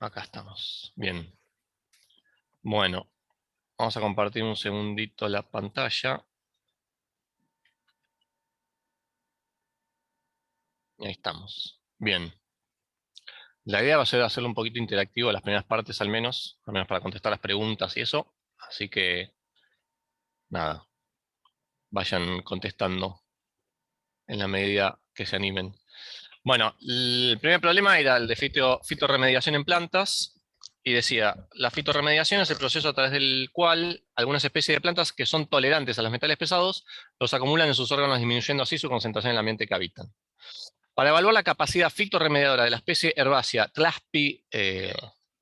Acá estamos. Bien. Bueno, vamos a compartir un segundito la pantalla. Y ahí estamos. Bien. La idea va a ser hacerlo un poquito interactivo las primeras partes al menos para contestar las preguntas y eso. Así que, nada, vayan contestando en la medida que se animen. Bueno, el primer problema era el de fitorremediación en plantas. Y decía, la fitorremediación es el proceso a través del cual algunas especies de plantas que son tolerantes a los metales pesados los acumulan en sus órganos, disminuyendo así su concentración en el ambiente que habitan. Para evaluar la capacidad fitorremediadora de la especie herbácea Tlaspi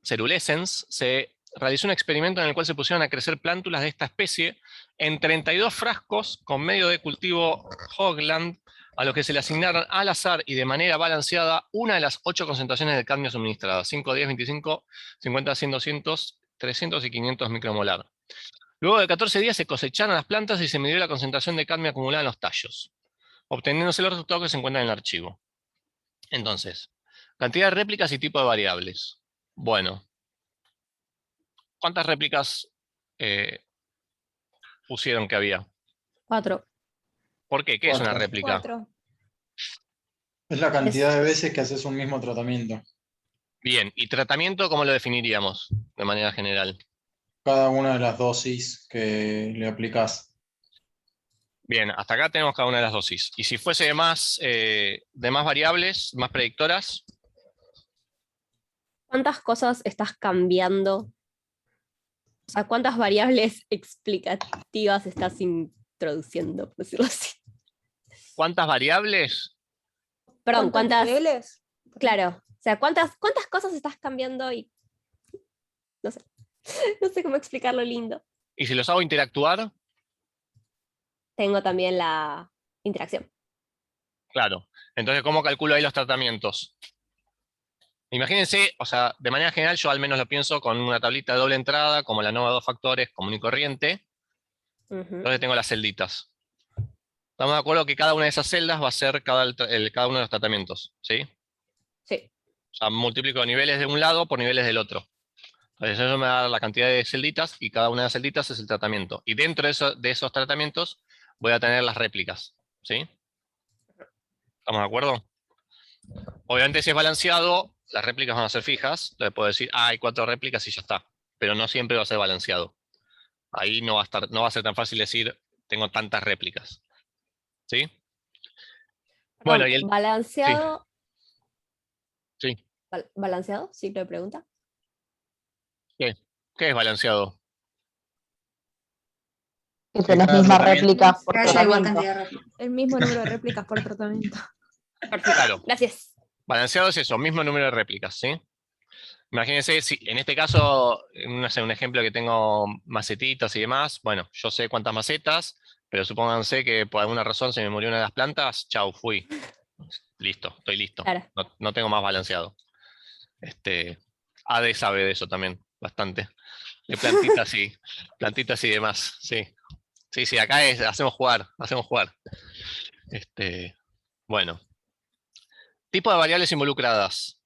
cerulescens, se realizó un experimento en el cual se pusieron a crecer plántulas de esta especie en 32 frascos con medio de cultivo Hogland, a los que se le asignaron al azar y de manera balanceada una de las 8 concentraciones de cadmio suministradas: 5, 10, 25, 50, 100, 200, 300 y 500 micromolar. Luego de 14 días se cosecharon las plantas y se midió la concentración de cadmio acumulada en los tallos, obteniéndose los resultados que se encuentran en el archivo. Entonces, cantidad de réplicas y tipo de variables. Bueno, ¿cuántas réplicas eh, pusieron que había? 4. ¿Por qué? ¿Qué es una 4. réplica? 4. Es la cantidad Es- de veces que haces un mismo tratamiento. Bien, ¿y tratamiento cómo lo definiríamos de manera general? Cada una de las dosis que le aplicas. Bien, hasta acá tenemos cada una de las dosis. Y si fuese de más variables, más predictoras, ¿Cuántas cosas estás cambiando? O sea, ¿cuántas variables explicativas estás introduciendo, por decirlo así? ¿cuántas variables? Perdón, ¿Cuántos ¿cuántas? niveles? Claro. O sea, ¿cuántas cosas estás cambiando? Y no sé. No sé cómo explicarlo lindo. Y si los hago interactuar, Tengo también la interacción. claro. Entonces, ¿cómo calculo ahí los tratamientos? Imagínense, o sea, de manera general yo al menos lo pienso con una tablita de doble entrada, como la NOVA 2 factores, común y corriente. Ujú. Entonces tengo las celditas. Estamos de acuerdo que cada una de esas celdas va a ser cada uno de los tratamientos, ¿sí? Sí. O sea, multiplico niveles de un lado por niveles del otro. Entonces eso me da la cantidad de celditas y cada una de las celditas es el tratamiento. Y dentro de esos tratamientos voy a tener las réplicas, ¿sí? ¿Estamos de acuerdo? Obviamente si es balanceado, las réplicas van a ser fijas. Entonces puedo decir, hay 4 réplicas y ya está. Pero no siempre va a ser balanceado. Ahí no va a ser tan fácil decir, tengo tantas réplicas, ¿sí? Bueno, Perdón, sí, balanceado. sí. ¿Balanceado? Sí, te pregunta. ¿Qué? ¿Qué es balanceado? Que Que tenés cada mismas tratamiento- réplicas por Que haya igual tratamiento. cantidad de réplicas. El mismo número de réplicas por tratamiento. Perfecto. Claro. Gracias. Balanceado es eso, mismo número de réplicas, ¿sí? Imagínense, si en este caso, no sé, un ejemplo que tengo macetitas y demás, bueno, yo sé cuántas macetas, pero supónganse que por alguna razón se me murió una de las plantas, chau, fui. Listo, estoy listo. Claro. No tengo más balanceado. AD sabe de eso también, bastante. De plantitas y demás, sí. Sí, acá hacemos jugar. Bueno. Tipo de variables involucradas.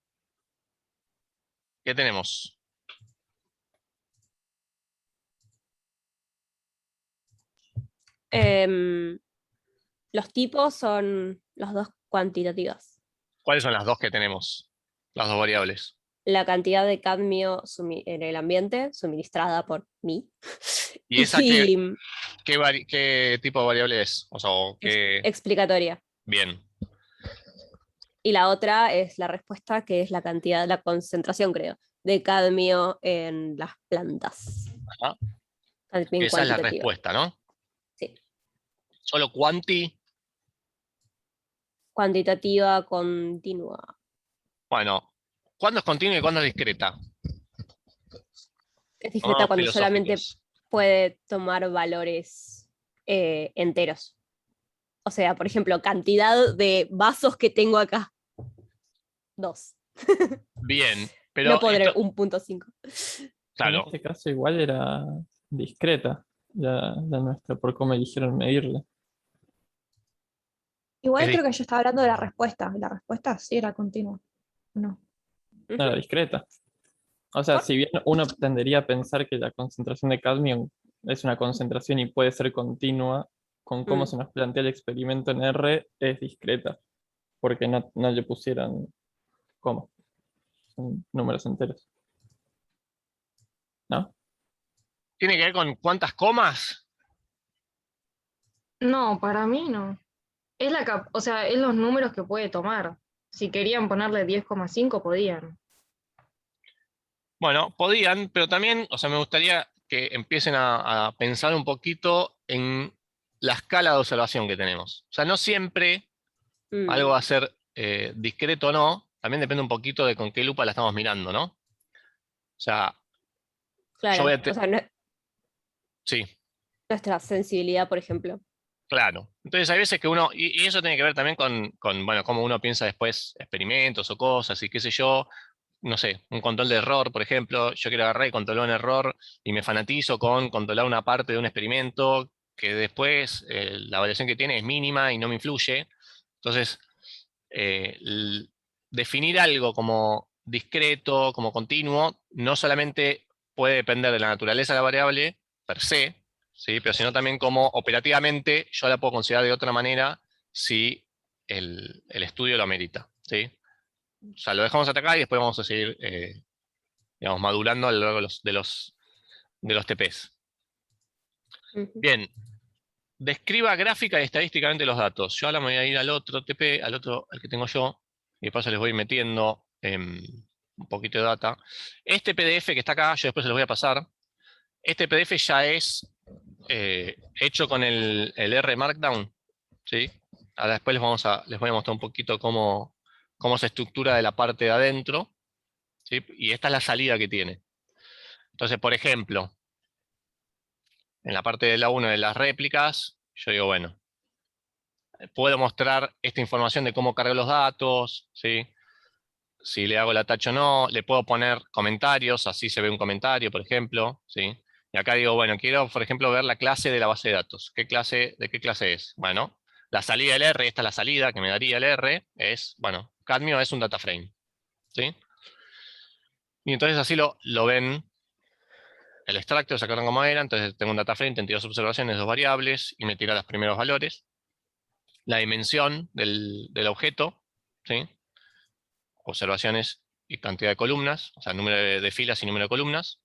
¿Qué tenemos? Los tipos son los dos cuantitativos. ¿Cuáles son las dos que tenemos? Las dos variables. La cantidad de cadmio en el ambiente suministrada por mí. ¿Y esa Y qué tipo de variable es? O sea, explicatoria. bien. Y la otra es la respuesta, que es la cantidad, la concentración, creo, de cadmio en las plantas. Ajá. También Esa es la cuantitativa. respuesta, ¿no? Sí. Solo cuanti. Cuantitativa continua. Bueno, ¿cuándo es continua y cuándo es discreta? Es discreta cuando solamente Filosóficos. puede tomar valores enteros. O sea, por ejemplo, cantidad de vasos que tengo acá. 2. Bien, pero No podré 1.5. claro, En este caso igual era discreta la nuestra, por cómo eligieron medirla. Igual Es creo que yo estaba hablando de la respuesta. La respuesta sí era continua. No. No era discreta. O sea, si bien uno tendería a pensar que la concentración de cadmio es una concentración y puede ser continua, con cómo se nos plantea el experimento en R es discreta, porque no le pusieron cómo, son números enteros, ¿no? ¿Tiene que ver con cuántas comas? No, para mí no. Es o sea, es los números que puede tomar. Si querían ponerle 10,5 podían. Bueno, podían, pero también, o sea, me gustaría que empiecen a pensar un poquito en la escala de observación que tenemos. O sea, no siempre algo va a ser discreto o no, también depende un poquito de con qué lupa la estamos mirando, ¿no? O sea, yo voy Claro, a... o sea, Sí, nuestra sensibilidad, por ejemplo. claro. Entonces hay veces que uno, y eso tiene que ver también con, bueno, cómo uno piensa después experimentos o cosas y qué sé yo, no sé, un control de error, por ejemplo, yo quiero agarrar y controlar un error y me fanatizo con controlar una parte de un experimento que después la variación que tiene es mínima y no me influye. Entonces, definir algo como discreto, como continuo, no solamente puede depender de la naturaleza de la variable per se, ¿sí? Pero sino también como operativamente yo la puedo considerar de otra manera si el estudio lo amerita, ¿sí? O sea, lo dejamos hasta acá y después vamos a seguir digamos, madurando a lo largo de los TPs. Ujú. Bien, describa gráfica y estadísticamente los datos. Yo ahora me voy a ir al otro TP, al que tengo yo, y de paso les voy metiendo un poquito de data. Este PDF que está acá, yo después se los voy a pasar. Este PDF ya es hecho con el R Markdown, ¿sí? Ahora después les voy a mostrar un poquito cómo se estructura de la parte de adentro, ¿sí? Y esta es la salida que tiene. Entonces, por ejemplo, en la parte de la 1 de las réplicas, yo digo, bueno, puedo mostrar esta información de cómo cargo los datos, ¿sí? Si le hago el attach o no, le puedo poner comentarios, así se ve un comentario, por ejemplo, ¿sí? Y acá digo, bueno, quiero, por ejemplo, ver la clase de la base de datos. ¿De qué clase es? Bueno, la salida del R, esta es la salida que me daría el R, es, bueno, cadmio es un data frame, ¿sí? Y entonces así lo ven el extracto, sacaron como era, entonces tengo un data frame, 32 observaciones, 2 variables, y me tira los primeros valores. La dimensión del objeto, ¿sí? Observaciones y cantidad de columnas, o sea, número de filas y número de columnas.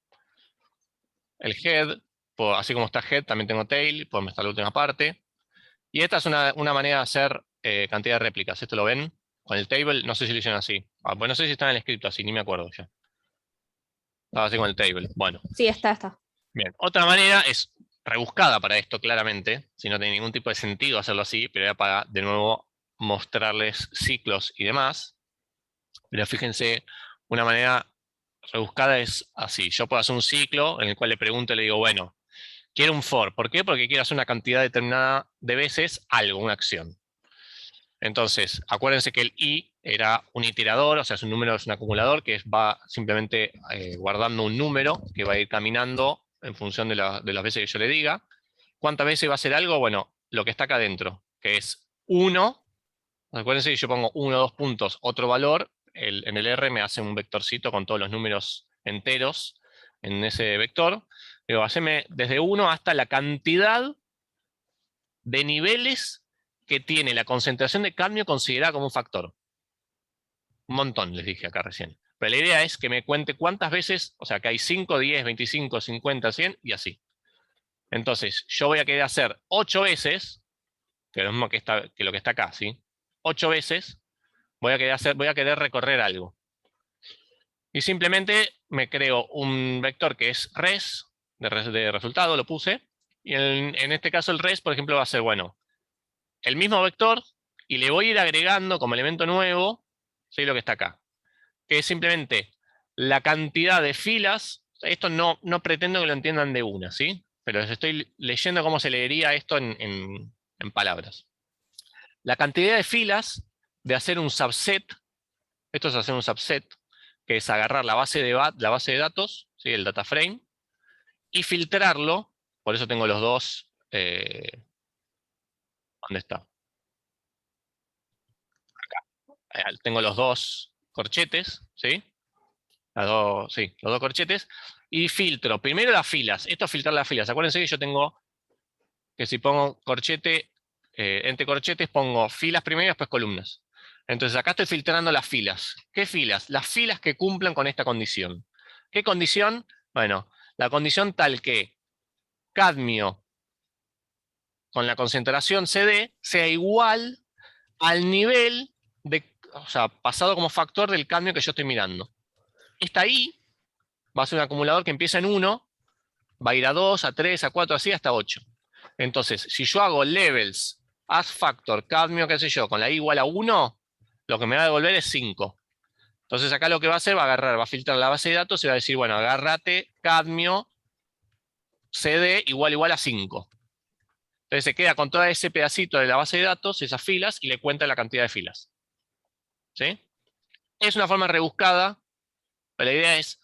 El head, así como está head, también tengo tail, podemos estar la última parte. Y esta es una manera de hacer cantidad de réplicas. Esto lo ven con el table, no sé si lo hicieron así. Pues no sé si está en el script así, ni me acuerdo ya. Estaba así con el table. Bueno, Sí, está. bien. Otra manera es rebuscada para esto, claramente, si no tiene ningún tipo de sentido hacerlo así, pero era para, de nuevo, mostrarles ciclos y demás. Pero fíjense, una manera rebuscada es así. Yo puedo hacer un ciclo en el cual le pregunto y le digo, bueno, quiero un for. ¿Por qué? Porque quiero hacer una cantidad determinada de veces algo, una acción. Entonces, acuérdense que el i era un iterador, o sea, es un número, es un acumulador que va simplemente guardando un número que va a ir caminando en función de las veces que yo le diga. ¿Cuántas veces va a hacer algo? Bueno, lo que está acá adentro, que es 1. Acuérdense que yo pongo 1, 2 puntos, otro valor. En el R me hace un vectorcito con todos los números enteros en ese vector. Digo, haceme desde 1 hasta la cantidad de niveles que tiene la concentración de cadmio considerada como un factor. Un montón, les dije acá recién. Pero la idea es que me cuente cuántas veces, o sea, que hay 5, 10, 25, 50, 100 y así. Entonces, yo voy a querer hacer 8 veces, que es lo mismo que lo que está acá, ¿sí? 8 veces voy a querer recorrer algo. Y simplemente me creo un vector que es res, de resultado, lo puse. Y en este caso el res, por ejemplo, va a ser, bueno, el mismo vector y le voy a ir agregando como elemento nuevo, ¿sí? Lo que está acá. Que es simplemente la cantidad de filas. Esto no pretendo que lo entiendan de una, ¿sí? Pero les estoy leyendo cómo se leería esto en palabras. La cantidad de filas de hacer un subset. Esto es hacer un subset, que es agarrar la base de datos, ¿sí? El data frame, y filtrarlo. Por eso tengo los dos. ¿Dónde está? Tengo los dos corchetes, ¿sí? Sí, los dos corchetes. Y filtro. Primero las filas. Esto es filtrar las filas. Acuérdense que yo tengo que si pongo corchete, entre corchetes pongo filas primero y después columnas. Entonces acá estoy filtrando las filas. ¿Qué filas? Las filas que cumplan con esta condición. ¿Qué condición? Bueno, la condición tal que cadmio con la concentración CD sea igual al nivel o sea, pasado como factor del cadmio que yo estoy mirando. Esta I va a ser un acumulador que empieza en 1, va a ir a 2, a 3, a 4, así hasta 8. Entonces, si yo hago levels, as factor, cadmio, qué sé yo, con la I igual a 1, lo que me va a devolver es 5. Entonces acá lo que va a hacer, va a agarrar, va a filtrar la base de datos y va a decir, bueno, agárrate cadmio CD igual a 5. Entonces se queda con todo ese pedacito de la base de datos, esas filas, y le cuenta la cantidad de filas. ¿Sí? Es una forma rebuscada, pero la idea es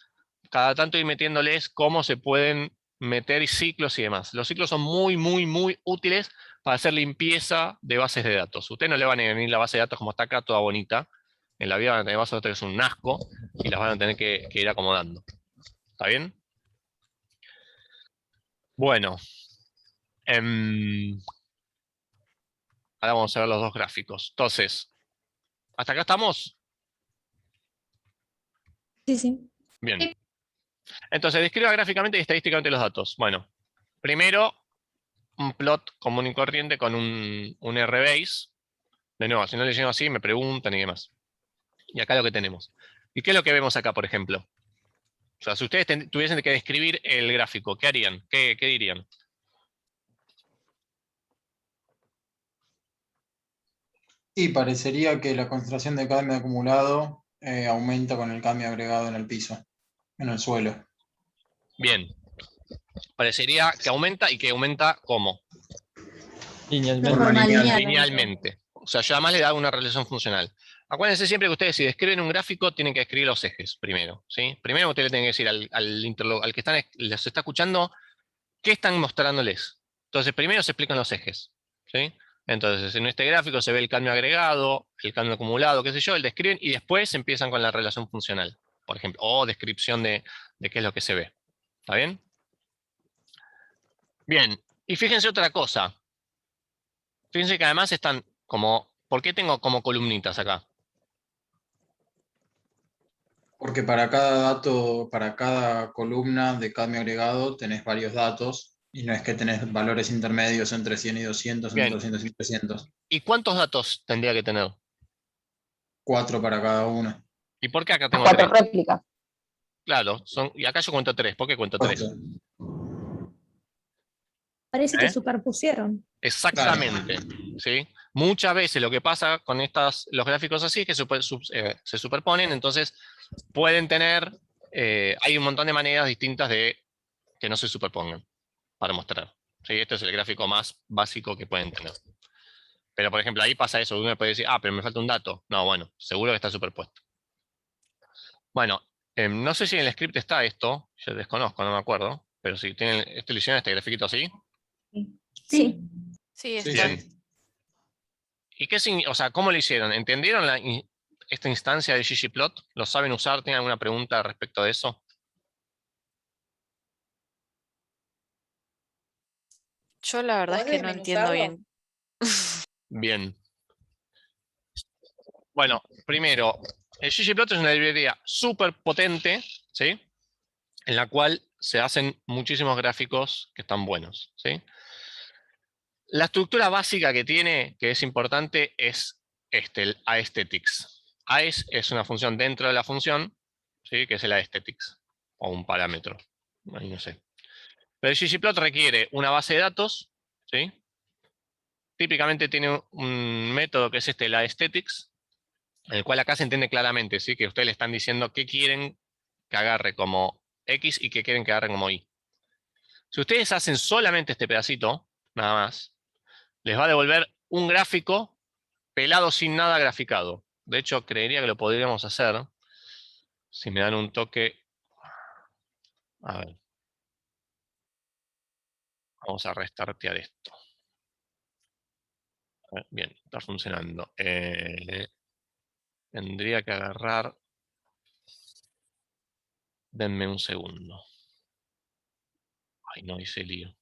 cada tanto ir metiéndoles cómo se pueden meter ciclos y demás. Los ciclos son muy útiles para hacer limpieza de bases de datos. Ustedes no le van a venir la base de datos como está acá, toda bonita. En la vida van a tener bases de datos que son un asco y las van a tener que ir acomodando. ¿Está bien? Bueno. Ahora vamos a ver los dos gráficos. Entonces, ¿hasta acá estamos? Sí, sí. Bien. Entonces, describa gráficamente y estadísticamente los datos. Bueno, primero, un plot común y corriente con un rbase. De nuevo, si no le llego así, me preguntan y demás. Y acá lo que tenemos. ¿Y qué es lo que vemos acá, por ejemplo? O sea, si ustedes tuviesen que describir el gráfico, ¿qué harían? ¿Qué dirían? Y parecería que la concentración de cadmio acumulado aumenta con el cadmio agregado en el piso, en el suelo. Bien. Parecería que aumenta y que aumenta ¿cómo? Linealmente. De forma lineal. Linealmente. O sea, yo además le da una relación funcional. Acuérdense siempre que ustedes si describen un gráfico tienen que escribir los ejes primero. ¿Sí? Primero ustedes le tienen que decir al que les está escuchando qué están mostrándoles. Entonces primero se explican los ejes. ¿Sí? Entonces en este gráfico se ve el cadmio agregado, el cadmio acumulado, qué sé yo, el describen y después empiezan con la relación funcional, por ejemplo, o descripción de qué es lo que se ve. ¿Está bien? Bien, y fíjense otra cosa. Fíjense que además están como... ¿Por qué tengo como columnitas acá? Porque para cada dato, para cada columna de cadmio agregado tenés varios datos y no es que tenés valores intermedios entre 100 y 200, entre Bien, 200 y 300. ¿y cuántos datos tendría que tener? 4 para cada uno. ¿Y por qué acá tengo Cuatro 3? réplicas. Claro, y acá yo cuento 3. ¿Por qué cuento 3? Parece que ¿Eh? superpusieron. Exactamente. ¿Sí? Muchas veces lo que pasa con los gráficos así es que se superponen, entonces pueden tener, hay un montón de maneras distintas de que no se superpongan para mostrar. ¿Sí? Este es el gráfico más básico que pueden tener. Pero por ejemplo, ahí pasa eso, uno puede decir, pero me falta un dato. No, bueno, seguro que está superpuesto. Bueno, no sé si en el script está esto, yo desconozco, no me acuerdo, pero si tienen, ¿lo hicieron este grafiquito así? Sí. Sí, Sí, está. Bien. ¿Y o sea, cómo lo hicieron? ¿Entendieron esta instancia de ggplot? ¿Lo saben usar? ¿Tienen alguna pregunta respecto de eso? Yo la verdad es que no entiendo bien. Bien. Bueno, primero, el ggplot es una librería súper potente, ¿sí? En la cual se hacen muchísimos gráficos que están buenos, ¿sí? La estructura básica que tiene, que es importante, es el aesthetics. Aes es una función dentro de la función, ¿sí? Que es el aesthetics, o un parámetro, ahí no sé. Pero el ggplot requiere una base de datos, ¿sí? Típicamente tiene un método que es el aesthetics, en el cual acá se entiende claramente, ¿sí? Que ustedes le están diciendo qué quieren que agarre como X y qué quieren que agarre como Y. Si ustedes hacen solamente este pedacito, nada más, les va a devolver un gráfico pelado sin nada graficado. De hecho, creería que lo podríamos hacer si me dan un toque. A ver. Vamos a restartear esto. A ver, bien, está funcionando. Tendría que agarrar. Denme un segundo. Ay, no hice lío.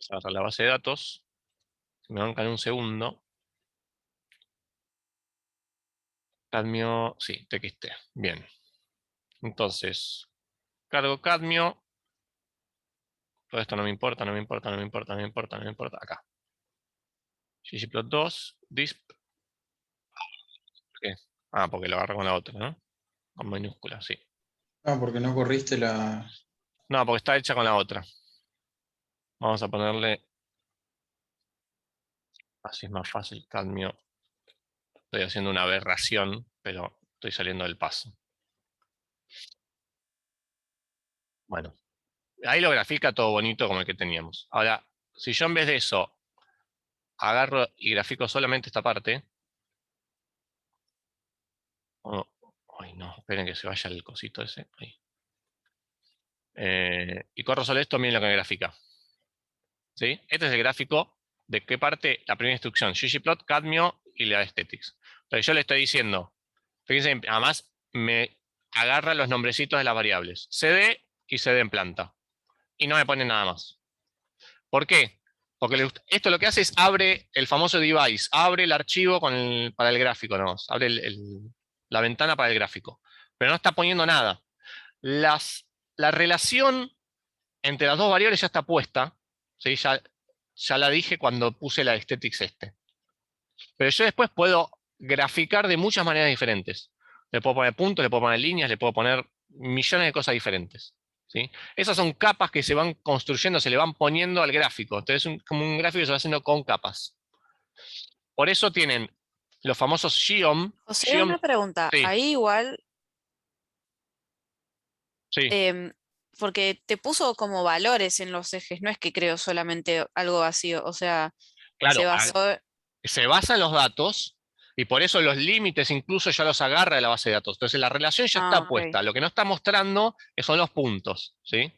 Vamos a la base de datos. Me bancan un segundo. Cadmio, sí, TXT. Bien. Entonces, cargo cadmio. Todo esto no me importa, no me importa, no me importa, no me importa, no me importa. Acá. ggplot2, disp. ¿Por qué? Ah, porque lo agarro con la otra, ¿no? Con minúscula, sí. No, porque no corriste la... No, porque está hecha con la otra. Vamos a ponerle... Así es más fácil, cadmio. Estoy haciendo una aberración, pero estoy saliendo del paso. Bueno, ahí lo grafica todo bonito como el que teníamos. Ahora, si yo en vez de eso agarro y grafico solamente esta parte. Oh, ay, no, esperen que se vaya el cosito ese. Ahí. Y corro solo esto, miren lo que me grafica. ¿Sí? Este es el gráfico de qué parte, la primera instrucción, ggplot, cadmio y la aesthetics. Entonces yo le estoy diciendo, fíjense, además me agarra los nombrecitos de las variables, cd y cd en planta. Y no me pone nada más. ¿Por qué? Porque esto lo que hace es abre el famoso device, abre el archivo para el gráfico, ¿no? Abre la ventana para el gráfico. Pero no está poniendo nada. La relación entre las dos variables ya está puesta. ¿Sí? Ya la dije cuando puse la aesthetics este. Pero yo después puedo graficar de muchas maneras diferentes. Le puedo poner puntos, le puedo poner líneas, le puedo poner millones de cosas diferentes. ¿Sí? Esas son capas que se van construyendo, se le van poniendo al gráfico. Entonces es como un gráfico que se va haciendo con capas. Por eso tienen los famosos geom. José, una pregunta. Sí. Ahí igual, Sí. porque te puso como valores en los ejes, no es que creo solamente algo vacío, o sea, Claro, se basó... se basa en los datos y por eso los límites incluso ya los agarra de la base de datos. Entonces la relación ya está ok. puesta. Lo que no está mostrando son los puntos, ¿sí?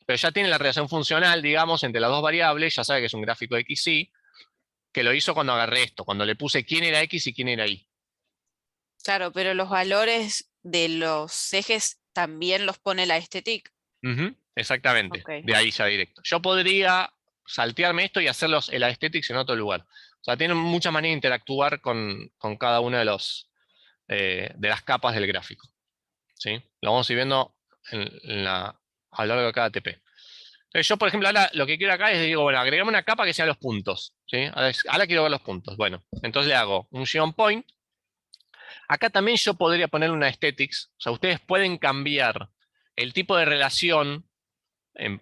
Pero ya tiene la relación funcional, digamos, entre las dos variables. Ya sabe que es un gráfico de XY, que lo hizo cuando agarré esto, cuando le puse quién era X y quién era Y. Claro, pero los valores de los ejes también los pone la aesthetic. Exactamente, Ok. de ahí ya directo. Yo podría saltearme esto y hacerlos el aesthetics en otro lugar. O sea, tienen muchas maneras de interactuar con cada una de las capas del gráfico. ¿Sí? Lo vamos a ir viendo a lo largo de cada TP. Entonces yo, por ejemplo, ahora lo que quiero acá es, digo, bueno, agregame una capa que sea los puntos. ¿Sí? Ahora quiero ver los puntos. Bueno, entonces le hago un geom point. Acá también yo podría poner una aesthetics. O sea, ustedes pueden cambiar el tipo de relación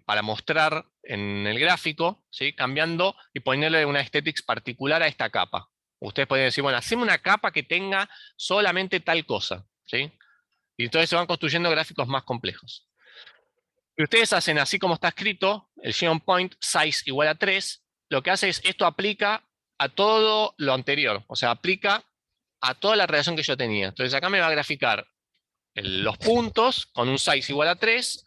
para mostrar en el gráfico, ¿sí? Cambiando y ponerle una aesthetics particular a esta capa. Ustedes pueden decir, bueno, haceme una capa que tenga solamente tal cosa. ¿Sí? Y entonces se van construyendo gráficos más complejos. Y ustedes hacen así como está escrito, el geom point size igual a 3, lo que hace es, esto aplica a todo lo anterior, o sea, aplica a toda la relación que yo tenía. Entonces acá me va a graficar los puntos con un size igual a 3,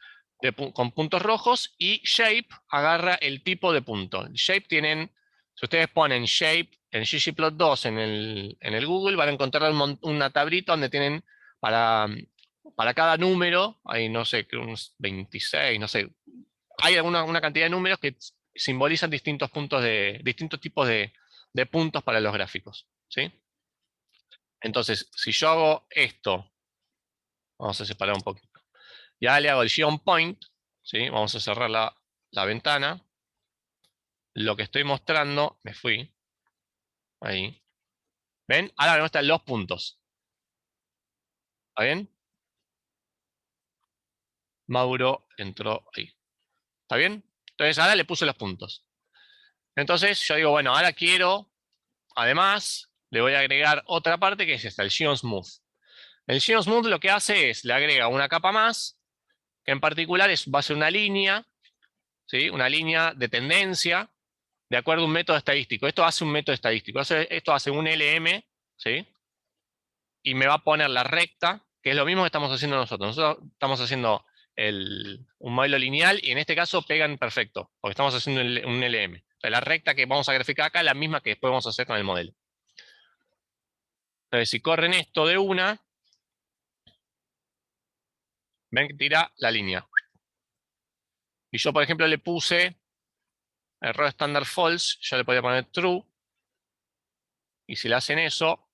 con puntos rojos, y shape agarra el tipo de punto. El shape tienen, si ustedes ponen shape en ggplot2 en el Google, van a encontrar una tablita donde tienen para cada número, hay no sé, unos 26, no sé, hay una cantidad de números que simbolizan distintos tipos de puntos para los gráficos. ¿Sí? Entonces, si yo hago esto, vamos a separar un poquito. Ya le hago el geom point, ¿sí? Vamos a cerrar la ventana. Lo que estoy mostrando, me fui. Ahí. ¿Ven? Ahora me muestran los puntos. ¿Está bien? Mauro entró ahí. ¿Está bien? Entonces ahora le puse los puntos. Entonces yo digo, bueno, ahora quiero, además, le voy a agregar otra parte que es esta, el Geom Smooth. El Geom Smooth lo que hace es, le agrega una capa más, que en particular va a ser una línea, ¿sí? Una línea de tendencia, de acuerdo a un método estadístico. Esto hace un método estadístico. Esto hace un LM, ¿sí? Y me va a poner la recta, que es lo mismo que estamos haciendo nosotros. Nosotros estamos haciendo un modelo lineal y en este caso pegan perfecto, porque estamos haciendo un LM. O sea, la recta que vamos a graficar acá es la misma que después vamos a hacer con el modelo. Entonces, si corren esto de una, Ven que tira la línea. Y yo, por ejemplo, le puse error estándar false, yo le podía poner true. Y si le hacen eso,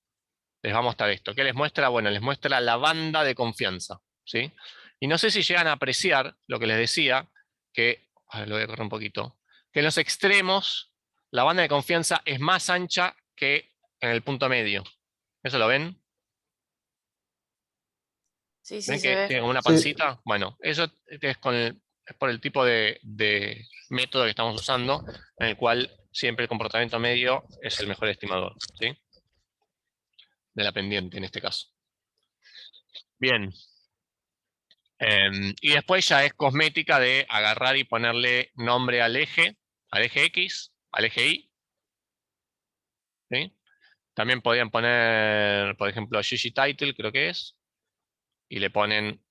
les va a mostrar esto. ¿Qué les muestra? Bueno, les muestra la banda de confianza, ¿sí? Y no sé si llegan a apreciar lo que les decía, que, a ver, lo voy a correr un poquito, que en los extremos la banda de confianza es más ancha que en el punto medio. ¿Eso lo ven? Sí, ¿Ven sí, se que ve. tiene como una Sí. pancita? Bueno, eso es por el tipo de método que estamos usando, en el cual siempre el comportamiento medio es el mejor estimador, ¿sí? De la pendiente en este caso. Bien. Y después ya es cosmética de agarrar y ponerle nombre al eje X, al eje Y. ¿Sí? También podrían poner, por ejemplo, Gigi Title, creo que es. Y le ponen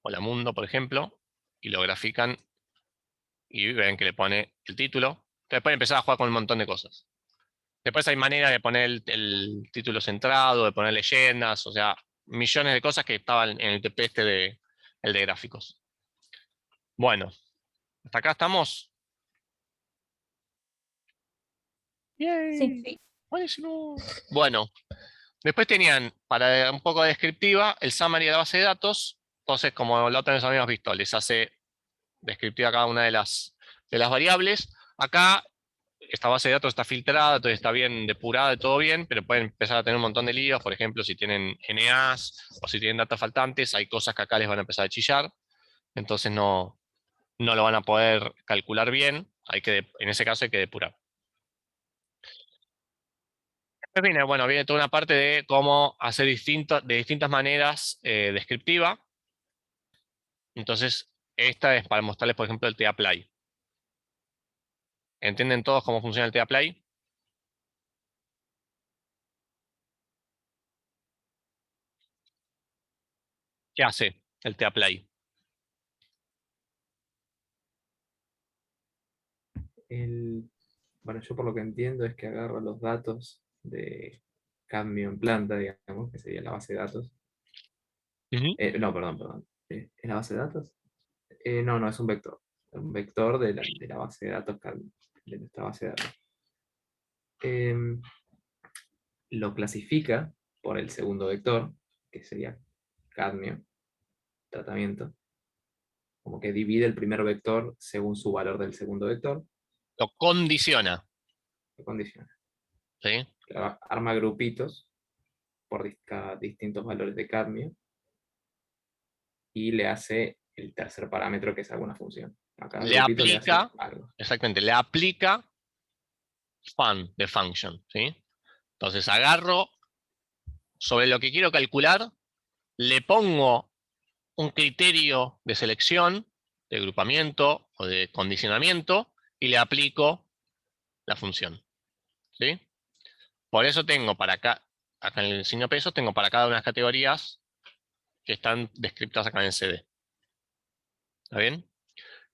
Hola Mundo, por ejemplo. Y lo grafican. Y ven que le pone el título. Entonces pueden empezar a jugar con un montón de cosas. Después hay manera de poner el título centrado, de poner leyendas, o sea, millones de cosas que estaban en el TP el de gráficos. Bueno, hasta acá estamos. Sí. Sí. Buenísimo. Bueno, después tenían, para un poco descriptiva, el summary de la base de datos. Entonces, como la otra vez habíamos visto, les hace descriptiva cada una de las variables. Acá, esta base de datos está filtrada, entonces está bien depurada, todo bien, pero pueden empezar a tener un montón de líos. Por ejemplo, si tienen NAs o si tienen datos faltantes, hay cosas que acá les van a empezar a chillar. Entonces no lo van a poder calcular bien. En ese caso hay que depurar. Viene toda una parte de cómo hacer de distintas maneras descriptiva. Entonces, esta es para mostrarles, por ejemplo, el tapply. ¿Entienden todos cómo funciona el tapply? ¿Qué hace el tapply? Bueno, yo por lo que entiendo es que agarra los datos de cadmio en planta, digamos, que sería la base de datos. Ujú. No, perdón. ¿Es la base de datos? No, no, es un vector. Un vector de la base de datos, de nuestra base de datos. Em, lo clasifica por el segundo vector, que sería cadmio, tratamiento. Como que divide el primer vector según su valor del segundo vector, Lo condiciona. lo condiciona. ¿Sí? Claro, arma grupitos por distintos valores de cadmio y le hace el tercer parámetro, que es alguna función. A cada Le grupito le hace aplica, algo. exactamente, le aplica de function. ¿Sí? Entonces agarro sobre lo que quiero calcular, le pongo un criterio de selección, de agrupamiento o de condicionamiento y le aplico la función. ¿Sí? Por eso tengo para acá en el signo pesos, tengo para cada una de las categorías que están descritas acá en el CD. ¿Está bien?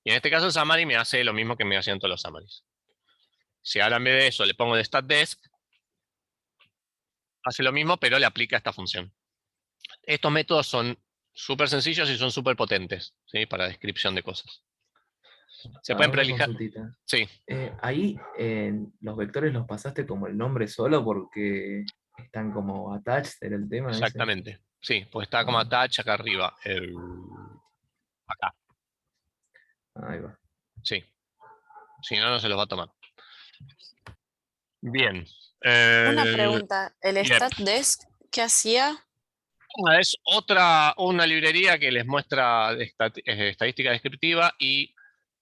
Y en este caso el summary me hace lo mismo que me hacían todos los summaries. Si ahora en vez de eso le pongo de statDesc, hace lo mismo, pero le aplica esta función. Estos métodos son súper sencillos y son súper potentes, ¿sí? Para descripción de cosas. Se pueden Una prolijar. consultita. Sí, Ahí los vectores los pasaste como el nombre solo porque están como attached en el tema ese. exactamente. Sí, pues está como attach acá arriba. Acá, Ahí va. sí. Si no, no se los va a tomar. Bien. Una pregunta, ¿el Yep. StatDesc qué hacía? Es una librería que les muestra estadística descriptiva y,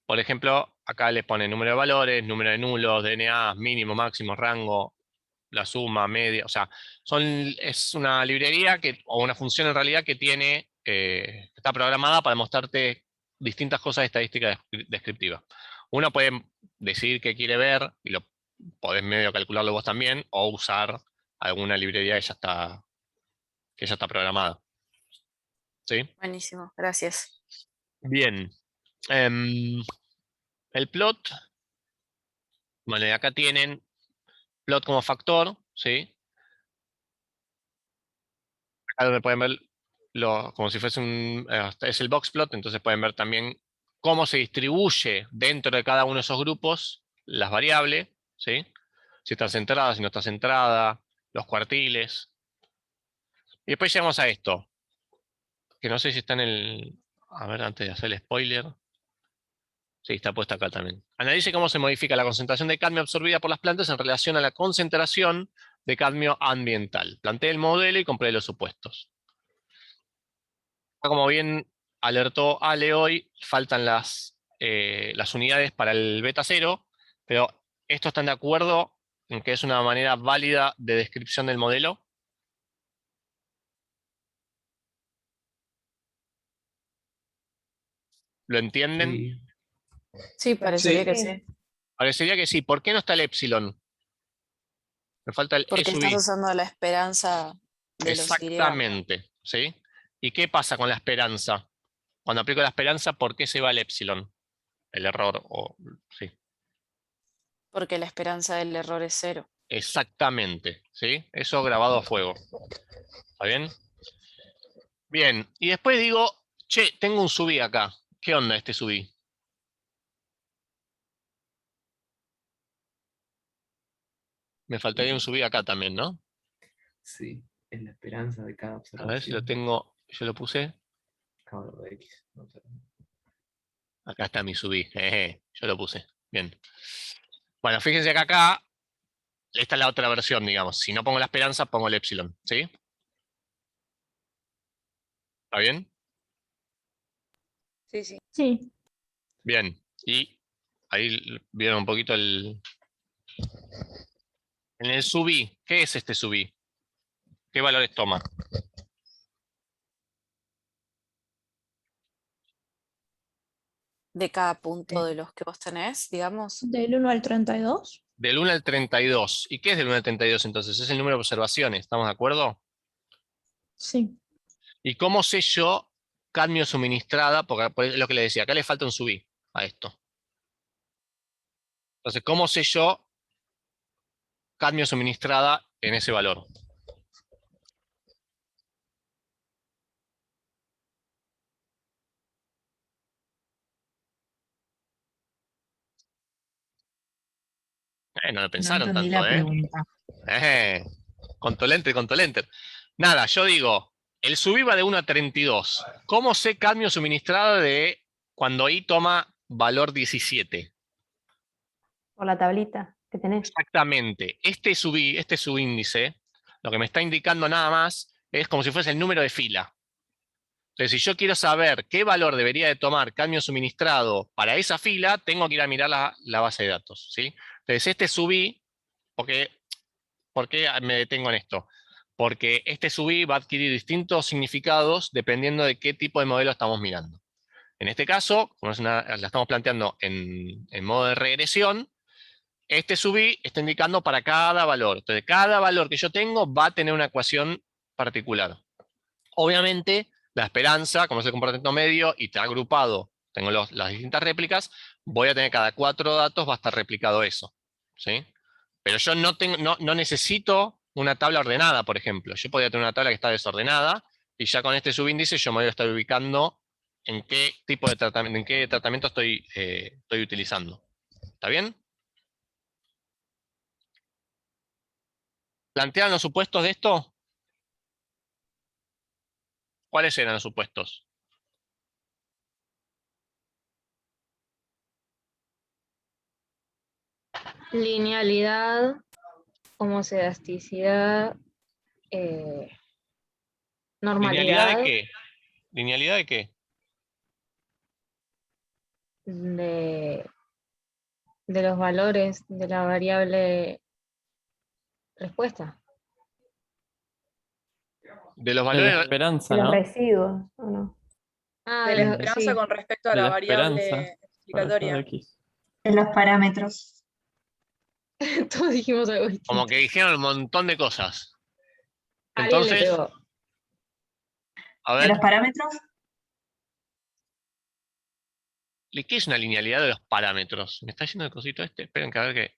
por ejemplo, acá les pone número de valores, número de nulos, DNA, mínimo, máximo, rango, la suma, media, o sea, es una librería o una función en realidad que está programada para mostrarte distintas cosas de estadística descriptiva. Uno puede decidir qué quiere ver y lo podés medio calcularlo vos también, o usar alguna librería que ya está programada. ¿Sí? Buenísimo, gracias. Bien. El plot, bueno, y acá tienen plot como factor, ¿sí? Acá donde pueden ver como si fuese es el box plot, entonces pueden ver también cómo se distribuye dentro de cada uno de esos grupos las variables, ¿sí? Si está centrada, si no está centrada, los cuartiles. Y después llegamos a esto, que no sé si está en el... A ver, antes de hacer el spoiler. Sí, está puesta acá también. Analice cómo se modifica la concentración de cadmio absorbida por las plantas en relación a la concentración de cadmio ambiental. Plantee el modelo y compruebe los supuestos. Como bien alertó Ale hoy, faltan las unidades para el beta 0, pero ¿estos están de acuerdo en que es una manera válida de descripción del modelo? ¿Lo entienden? Sí. Sí, parecería Sí. que sí. Parecería que sí. ¿Por qué no está el epsilon? Me falta el E Porque sub estás I. usando la esperanza de los Y. Exactamente, ¿sí? ¿Y qué pasa con la esperanza? Cuando aplico la esperanza, ¿por qué se va el epsilon? El error, sí. Porque la esperanza del error es 0. Exactamente, ¿sí? Eso grabado a fuego. ¿Está bien? Bien, y después digo, che, tengo un subí acá. ¿Qué onda este subí? Me faltaría un subí acá también, ¿no? Sí, es la esperanza de cada A ver si lo observación. tengo, yo lo puse. Cada de X. observación. Acá está mi subí, jeje, yo lo puse. Bien. Bueno, fíjense que acá, esta es la otra versión, digamos. Si no pongo la esperanza, pongo el epsilon, ¿sí? ¿Está bien? Sí, sí. Sí. Bien. Y ahí vieron un poquito el... En el subí, ¿qué es este subí? ¿Qué valores toma? De cada punto de los que vos tenés, digamos. Del 1 al 32. Del 1 al 32. ¿Y qué es del 1 al 32 entonces? Es el número de observaciones, ¿estamos de acuerdo? Sí. ¿Y cómo sé yo cadmio suministrada? Porque es lo que le decía, acá le falta un subí a esto. Entonces, ¿cómo sé yo cadmio suministrada en ese valor? No lo No pensaron entendí tanto, la ¿eh? pregunta. Contolenter, contolenter. Nada, yo digo, el subí va de 1 a 32. ¿Cómo sé cadmio suministrado de cuando I toma valor 17? Por la tablita que tenés. Exactamente. Este subíndice, lo que me está indicando nada más es como si fuese el número de fila. Entonces, si yo quiero saber qué valor debería de tomar cadmio suministrado para esa fila, tengo que ir a mirar la base de datos, ¿sí? Entonces, este subí, ¿por qué me detengo en esto? Porque este subí va a adquirir distintos significados dependiendo de qué tipo de modelo estamos mirando. En este caso, como la estamos planteando en modo de regresión, este subí está indicando para cada valor. Entonces, cada valor que yo tengo va a tener una ecuación particular. Obviamente, la esperanza, como es el comportamiento medio y está agrupado, tengo las distintas réplicas, voy a tener cada 4 datos, va a estar replicado eso, ¿sí? Pero yo no necesito una tabla ordenada, por ejemplo. Yo podría tener una tabla que está desordenada y ya con este subíndice yo me voy a estar ubicando en qué tipo de tratamiento, en qué tratamiento estoy utilizando. ¿Está bien? ¿Plantean los supuestos de esto? ¿Cuáles eran los supuestos? Linealidad, homocedasticidad, ¿Linealidad de normalidad qué? ¿Linealidad de qué? de los valores de la variable respuesta. De los De la valores. esperanza, Los ¿no? residuos, ¿o no? Ah, De la Mm. esperanza sí. con respecto a De la la esperanza variable para cada explicatoria. X. En los parámetros. Todos dijimos algo distinto. Como que dijeron un montón de cosas. Alguien le Entonces, pegó. a ¿De ver, los parámetros? ¿qué es una linealidad de los parámetros? ¿Me está yendo el cosito este? Esperen que a ver qué.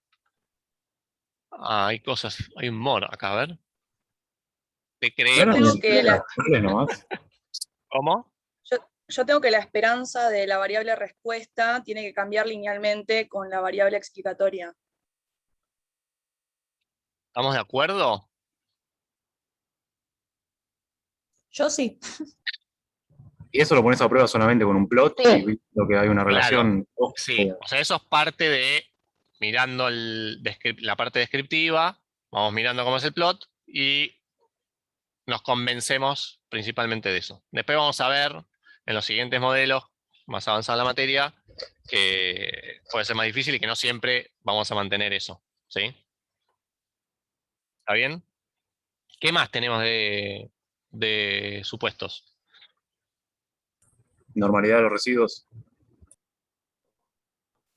Ah, hay cosas, hay un more acá, a ver. Te Yo creemos. tengo que Dale nomás. ¿Cómo? Yo tengo que la esperanza de la variable respuesta tiene que cambiar linealmente con la variable explicatoria. ¿Estamos de acuerdo? Yo sí. Y eso lo pones a prueba solamente con un plot y visto que hay una relación. Sí, o sea, eso es parte de mirando la parte descriptiva, vamos mirando cómo es el plot y nos convencemos principalmente de eso. Después vamos a ver en los siguientes modelos, más avanzada la materia, que puede ser más difícil y que no siempre vamos a mantener eso. ¿Sí? ¿Está bien? ¿Qué más tenemos de supuestos? Normalidad de los residuos.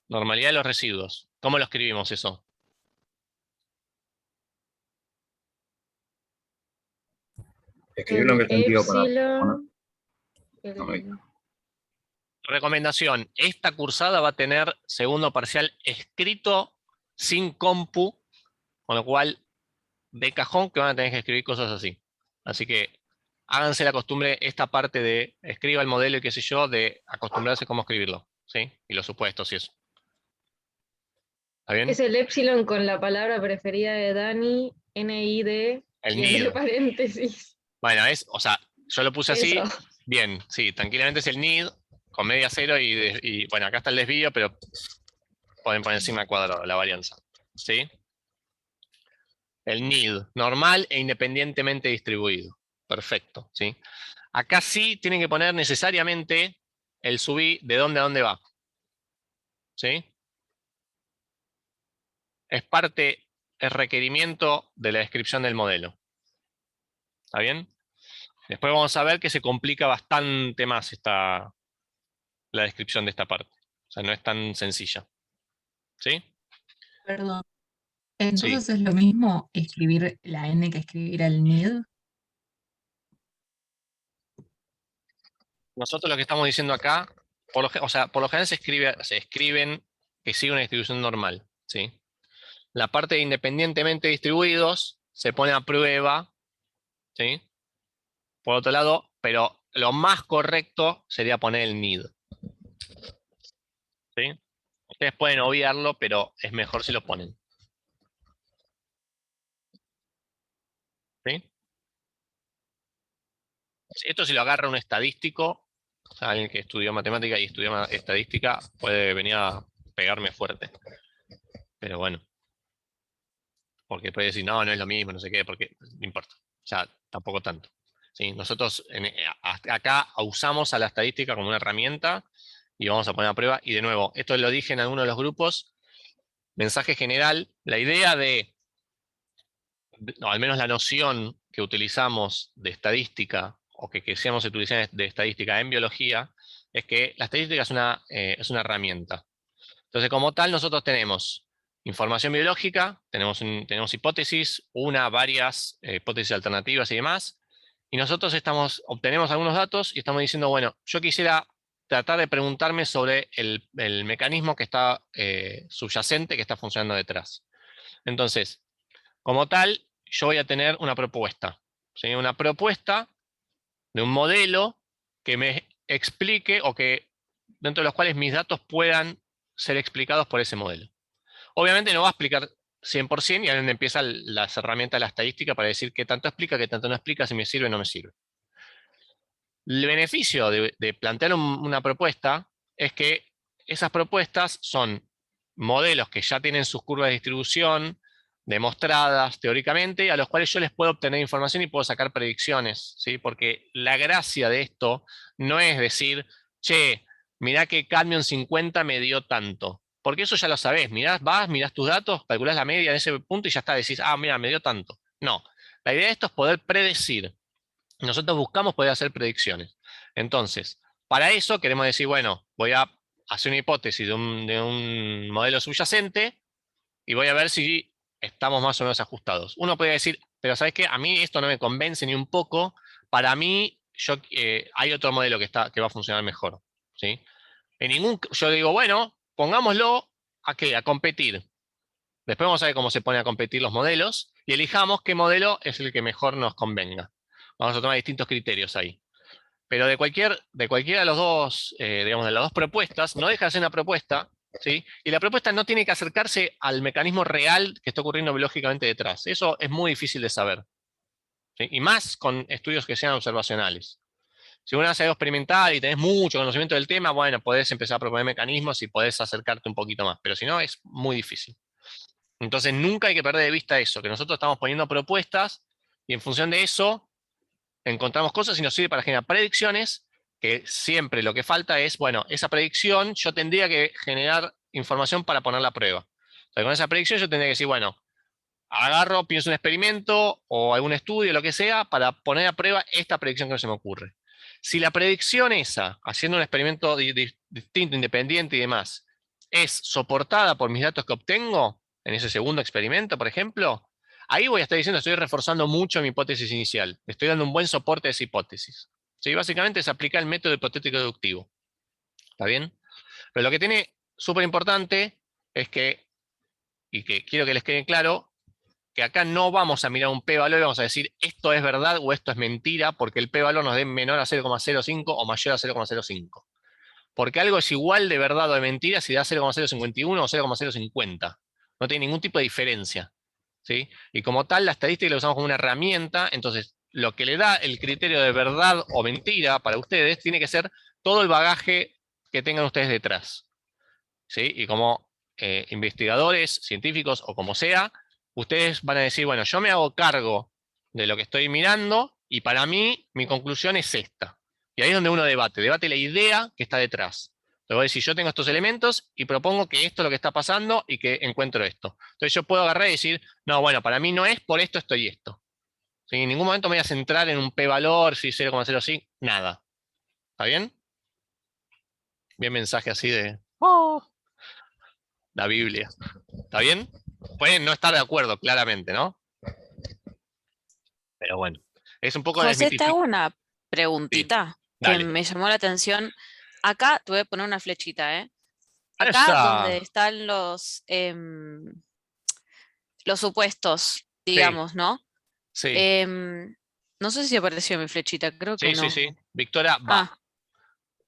Normalidad de los residuos. ¿Cómo lo escribimos eso? Escribirlo en qué sentido para. Epsilon, Recomendación, esta cursada va a tener segundo parcial escrito sin compu, con lo cual de cajón que van a tener que escribir cosas así. Así que háganse la costumbre, esta parte de escriba el modelo y qué sé yo, de acostumbrarse a cómo escribirlo, ¿sí? Y los supuestos y eso. ¿Está bien? Es el epsilon con la palabra preferida de Dani, NID, El y entre need. paréntesis. Bueno, o sea, yo lo puse así, Eso. bien, sí, tranquilamente es el need, con media cero y bueno, acá está el desvío, pero pueden poner encima cuadrado la varianza, ¿sí? El need, normal e independientemente distribuido. Perfecto, ¿sí? Acá sí tienen que poner necesariamente el subí de dónde a dónde va. ¿Sí? Es requerimiento de la descripción del modelo. ¿Está bien? Después vamos a ver que se complica bastante más la descripción de esta parte. O sea, no es tan sencilla. ¿Sí? Perdón. Sí. Entonces es lo mismo escribir la N que escribir el need. Nosotros lo que estamos diciendo acá, por lo general se escriben que sigue una distribución normal. ¿Sí? La parte de independientemente distribuidos se pone a prueba. ¿Sí? Por otro lado, pero lo más correcto sería poner el need. ¿Sí? Ustedes pueden obviarlo, pero es mejor si lo ponen. ¿Sí? Esto si lo agarra un estadístico, o sea, alguien que estudió matemática y estudió estadística, puede venir a pegarme fuerte. Pero bueno. Porque puede decir, no, no es lo mismo, no sé qué, porque no importa. O sea, tampoco tanto. ¿Sí? Nosotros acá usamos a la estadística como una herramienta y vamos a poner a prueba. Y de nuevo, esto lo dije en alguno de los grupos, mensaje general, la idea no, al menos la noción que utilizamos de estadística, o que quisiéramos utilizar de estadística en biología, es que la estadística es una herramienta. Entonces, como tal, nosotros tenemos información biológica, tenemos hipótesis, varias hipótesis alternativas y demás, y nosotros obtenemos algunos datos y estamos diciendo, bueno, yo quisiera tratar de preguntarme sobre el mecanismo que está subyacente, que está funcionando detrás. Entonces, como tal, yo voy a tener una propuesta. ¿Sí? Una propuesta de un modelo que me explique o que dentro de los cuales mis datos puedan ser explicados por ese modelo. Obviamente no va a explicar 100% y ahí es donde empiezan las herramientas de la estadística para decir qué tanto explica, qué tanto no explica, si me sirve o no me sirve. El beneficio de plantear una propuesta es que esas propuestas son modelos que ya tienen sus curvas de distribución demostradas teóricamente, a los cuales yo les puedo obtener información y puedo sacar predicciones, ¿sí? Porque la gracia de esto no es decir, che, mirá que cadmio en 50 me dio tanto. Porque eso ya lo sabés, mirás tus datos, calculás la media en ese punto y ya está, decís, mira, me dio tanto. No, la idea de esto es poder predecir. Nosotros buscamos poder hacer predicciones. Entonces, para eso queremos decir, bueno, voy a hacer una hipótesis de un modelo subyacente y voy a ver si estamos más o menos ajustados. Uno puede decir, pero ¿sabes qué? A mí esto no me convence ni un poco. Para mí, hay otro modelo que va a funcionar mejor. ¿Sí? Yo digo, bueno, pongámoslo a competir. Después vamos a ver cómo se pone a competir los modelos y elijamos qué modelo es el que mejor nos convenga. Vamos a tomar distintos criterios ahí. Pero de cualquiera de los dos, digamos, de las dos propuestas, no deja de ser una propuesta, ¿sí? Y la propuesta no tiene que acercarse al mecanismo real que está ocurriendo biológicamente detrás. Eso es muy difícil de saber, ¿sí? Y más con estudios que sean observacionales. Si uno hace algo experimental y tenés mucho conocimiento del tema, bueno, podés empezar a proponer mecanismos y podés acercarte un poquito más, pero si no, es muy difícil. Entonces nunca hay que perder de vista eso, que nosotros estamos poniendo propuestas y en función de eso encontramos cosas y nos sirve para generar predicciones, que siempre lo que falta es, bueno, esa predicción yo tendría que generar información para ponerla a prueba. Entonces, con esa predicción yo tendría que decir, bueno, agarro, pienso un experimento o algún estudio, lo que sea, para poner a prueba esta predicción que no se me ocurre. Si la predicción esa, haciendo un experimento distinto, independiente y demás, es soportada por mis datos que obtengo en ese segundo experimento, por ejemplo, ahí voy a estar diciendo, estoy reforzando mucho mi hipótesis inicial. Estoy dando un buen soporte a esa hipótesis. ¿Sí? Básicamente se aplica el método hipotético deductivo. ¿Está bien? Pero lo que tiene súper importante es que, y que quiero que les quede claro, que acá no vamos a mirar un p-valor y vamos a decir esto es verdad o esto es mentira, porque el p-valor nos dé menor a 0,05 o mayor a 0,05. Porque algo es igual de verdad o de mentira si da 0,051 o 0,050. No tiene ningún tipo de diferencia, ¿sí? Y como tal, la estadística la usamos como una herramienta, entonces lo que le da el criterio de verdad o mentira para ustedes tiene que ser todo el bagaje que tengan ustedes detrás, ¿sí? Y como investigadores, científicos o como sea, ustedes van a decir, bueno, yo me hago cargo de lo que estoy mirando y para mí mi conclusión es esta. Y ahí es donde uno debate la idea que está detrás. Luego decir, yo tengo estos elementos y propongo que esto es lo que está pasando y que encuentro esto. Entonces yo puedo agarrar y decir, no, bueno, para mí no es por esto, esto y esto. ¿Sí? En ningún momento me voy a centrar en un p-valor, si 0,05, nada. ¿Está bien? Bien mensaje así de... Oh, la Biblia. ¿Está bien? Pueden no estar de acuerdo, claramente, ¿no? Pero bueno, es un poco José, te desmitificar. hago una preguntita que Dale. me llamó la atención. Acá te voy a poner una flechita, ¿eh? Acá Esa. donde están los supuestos, digamos, ¿no? Sí, No sé si apareció mi flechita, creo que sí, sí, no. sí. Victoria va. Ah,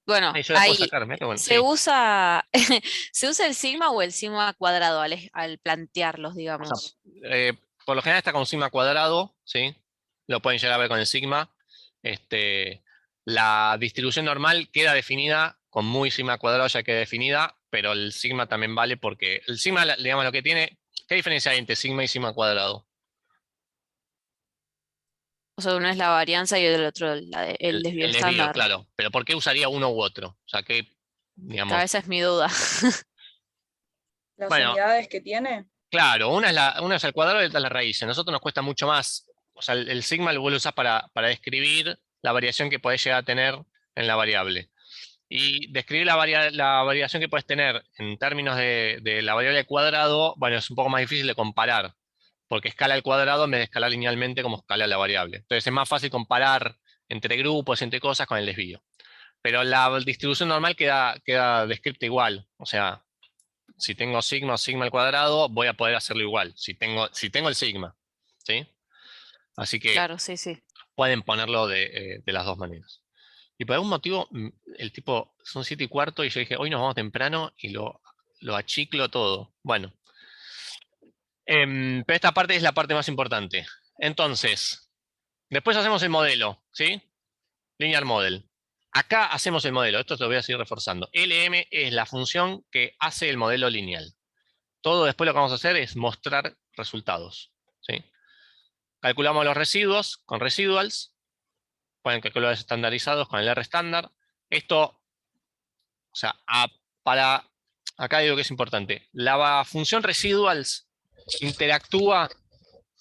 bueno, Yo la puedo ahí. sacar, mirá qué bueno. ¿Se Sí. usa, ¿se usa el sigma o el sigma cuadrado al plantearlos, O sea, digamos? por lo general está con sigma cuadrado, ¿sí? Lo pueden llegar a ver con el sigma. La distribución normal queda definida con muy sigma cuadrado, ya queda definida, pero el sigma también vale porque el sigma, digamos, lo que tiene. ¿Qué diferencia hay entre sigma y sigma cuadrado? O sea, uno es la varianza y el otro el desvío El desvío, estándar. claro. Pero ¿por qué usaría uno u otro? O sea, que, digamos. Esa es mi duda. Las Bueno, unidades que tiene. claro, una es el cuadrado y otra es la raíz. A nosotros nos cuesta mucho más. O sea, el sigma lo vuelvo a usar para describir la variación que podés llegar a tener en la variable. Y describir la variación que puedes tener en términos de la variable al cuadrado, bueno, es un poco más difícil de comparar, porque escala al cuadrado en vez de escalar linealmente como escala la variable. Entonces es más fácil comparar entre grupos, entre cosas, con el desvío. Pero la distribución normal queda descrita igual. O sea, si tengo sigma o sigma al cuadrado, voy a poder hacerlo igual, si tengo el sigma, ¿sí? Así que Claro, sí, sí. pueden ponerlo de las dos maneras. Y por algún motivo, el tipo, son 7:15 y yo dije, hoy nos vamos temprano y lo achiclo todo. Bueno, pero esta parte es la parte más importante. Entonces, después hacemos el modelo, ¿sí? Linear model. Acá hacemos el modelo, esto lo voy a seguir reforzando. LM es la función que hace el modelo lineal. Todo después lo que vamos a hacer es mostrar resultados, ¿sí? Calculamos los residuos con residuals. Pueden calcular estandarizados con el R estándar. Esto, o sea, acá digo que es importante. La función residuals interactúa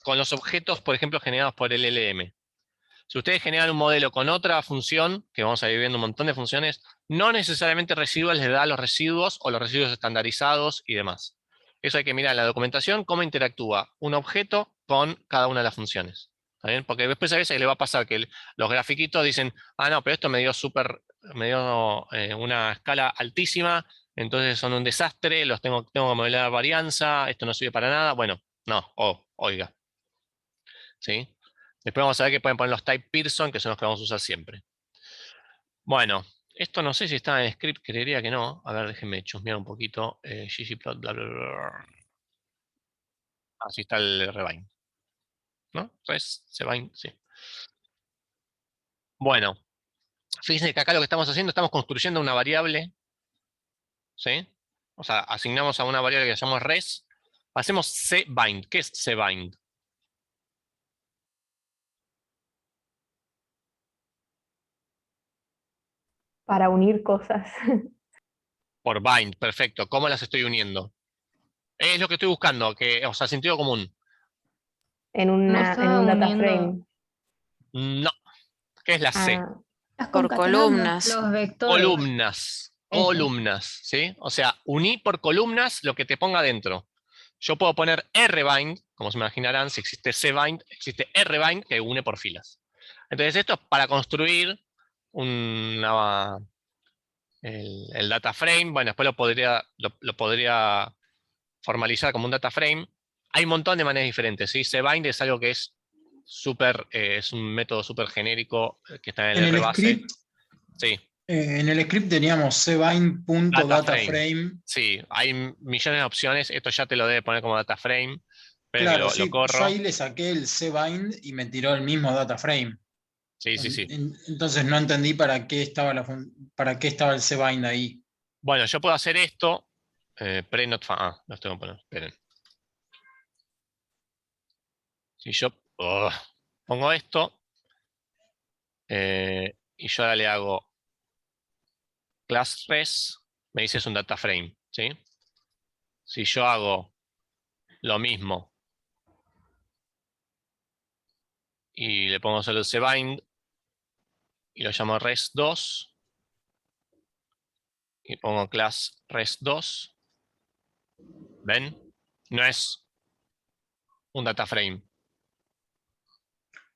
con los objetos, por ejemplo, generados por el LM. Si ustedes generan un modelo con otra función, que vamos a ir viendo un montón de funciones, no necesariamente residuals les da los residuos o los residuos estandarizados y demás. Eso hay que mirar en la documentación, cómo interactúa un objeto con cada una de las funciones. ¿Está bien? Porque después a veces le va a pasar que los grafiquitos dicen, ah, no, pero esto me dio una escala altísima, entonces son un desastre, los tengo que modelar varianza, esto no sirve para nada. Bueno, no, oiga. ¿Sí? Después vamos a ver que pueden poner los type Pearson, que son los que vamos a usar siempre. Bueno, esto no sé si está en el script, creería que no. A ver, déjenme chusmear un poquito. ggplot, bla, bla, bla. Así está el rebind. ¿No? Sebind, sí. Bueno, fíjense que acá lo que estamos haciendo, estamos construyendo una variable. ¿Sí? O sea, asignamos a una variable que llamamos res. Hacemos cbind. ¿Qué es cbind? Para unir cosas. Por bind, perfecto. ¿Cómo las estoy uniendo? Es lo que estoy buscando, o sea, sentido común. En No en está un data uniendo frame. No. ¿Qué es la C? Ah, Estás Por concatenando. columnas. los vectores. Columnas. Eso. Columnas, ¿sí? O sea, uní por columnas lo que te ponga dentro. Yo puedo poner rbind, como se imaginarán, si existe cbind, existe rbind que une por filas. Entonces esto es para construir el data frame. Bueno, después lo podría formalizar como un data frame. Hay un montón de maneras diferentes, ¿sí? Cbind es algo que es es un método súper genérico que está en En el el rbase. script, Sí, en el script teníamos cbind.dataframe. Sí, hay millones de opciones. Esto ya te lo debe poner como data frame. Esperen que Claro, lo sí, yo corro. ahí le saqué el cbind y me tiró el mismo dataframe. Sí, sí, sí. Entonces no entendí para qué estaba para qué estaba el cbind ahí. Bueno, yo puedo hacer esto. Pre-not los tengo que poner. Esperen. Si yo pongo esto y yo ahora le hago class res, me dice es un data frame, ¿sí? Si yo hago lo mismo y le pongo solo el cbind y lo llamo res2 y pongo class res2, ¿ven? No es un data frame.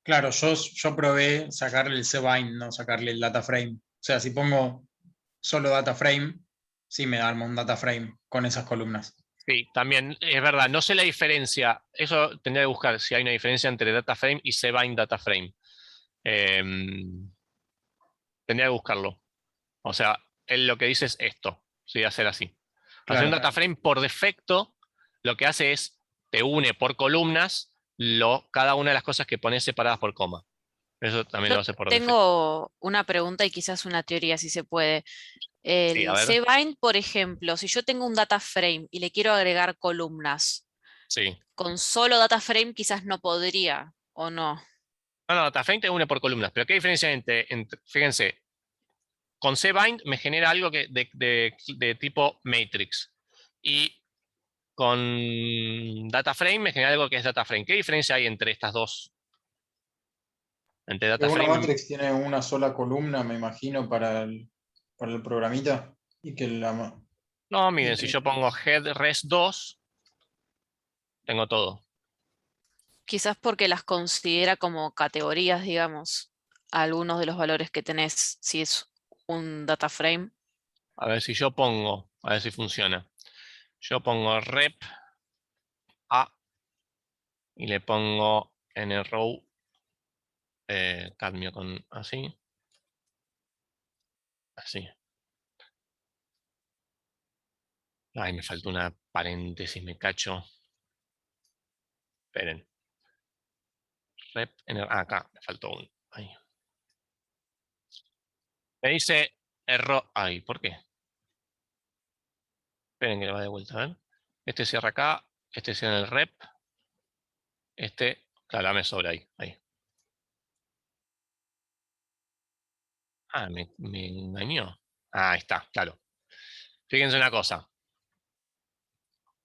Claro, yo probé sacarle el cbind, no sacarle el dataframe. O sea, si pongo solo dataframe, sí me arma un dataframe con esas columnas. Sí, también es verdad, no sé la diferencia, eso tendría que buscar si hay una diferencia entre data frame y cbind data frame. Tendría que buscarlo. O sea, él lo que dice es esto, sí, hacer así. Hacer un Claro. data frame por defecto, lo que hace es, te une por columnas cada una de las cosas que pones separadas por coma. Eso también Yo lo hace por defecto. tengo una pregunta y quizás una teoría, si se puede. Sí, a El ver. cbind, por ejemplo, si yo tengo un data frame y le quiero agregar columnas, Sí. con solo data frame quizás no podría, ¿o no? No, data frame te une por columnas, pero ¿qué diferencia hay fíjense, con cbind me genera algo de tipo matrix. Y con data frame me genera algo que es data frame. ¿Qué diferencia hay entre estas dos? Entre Que data una frame. matrix tiene una sola columna, me imagino, para el programita. Y que No, y miren, si que- yo pongo head res2, tengo todo. Quizás porque las considera como categorías, digamos, algunos de los valores que tenés, si es un data frame. A ver si yo pongo, a ver si funciona. Yo pongo rep A y le pongo en el row cadmio con así. Así. Ay, me faltó una paréntesis, me cacho. Esperen. Rep acá, me faltó un. Ahí. Me dice error. Ay, ¿por qué? Esperen que le va de vuelta, a ver. Este cierra acá, este cierra en el rep. Este, claro, me sobra ahí. Ah, me engañó. Ah, ahí está, claro. Fíjense una cosa.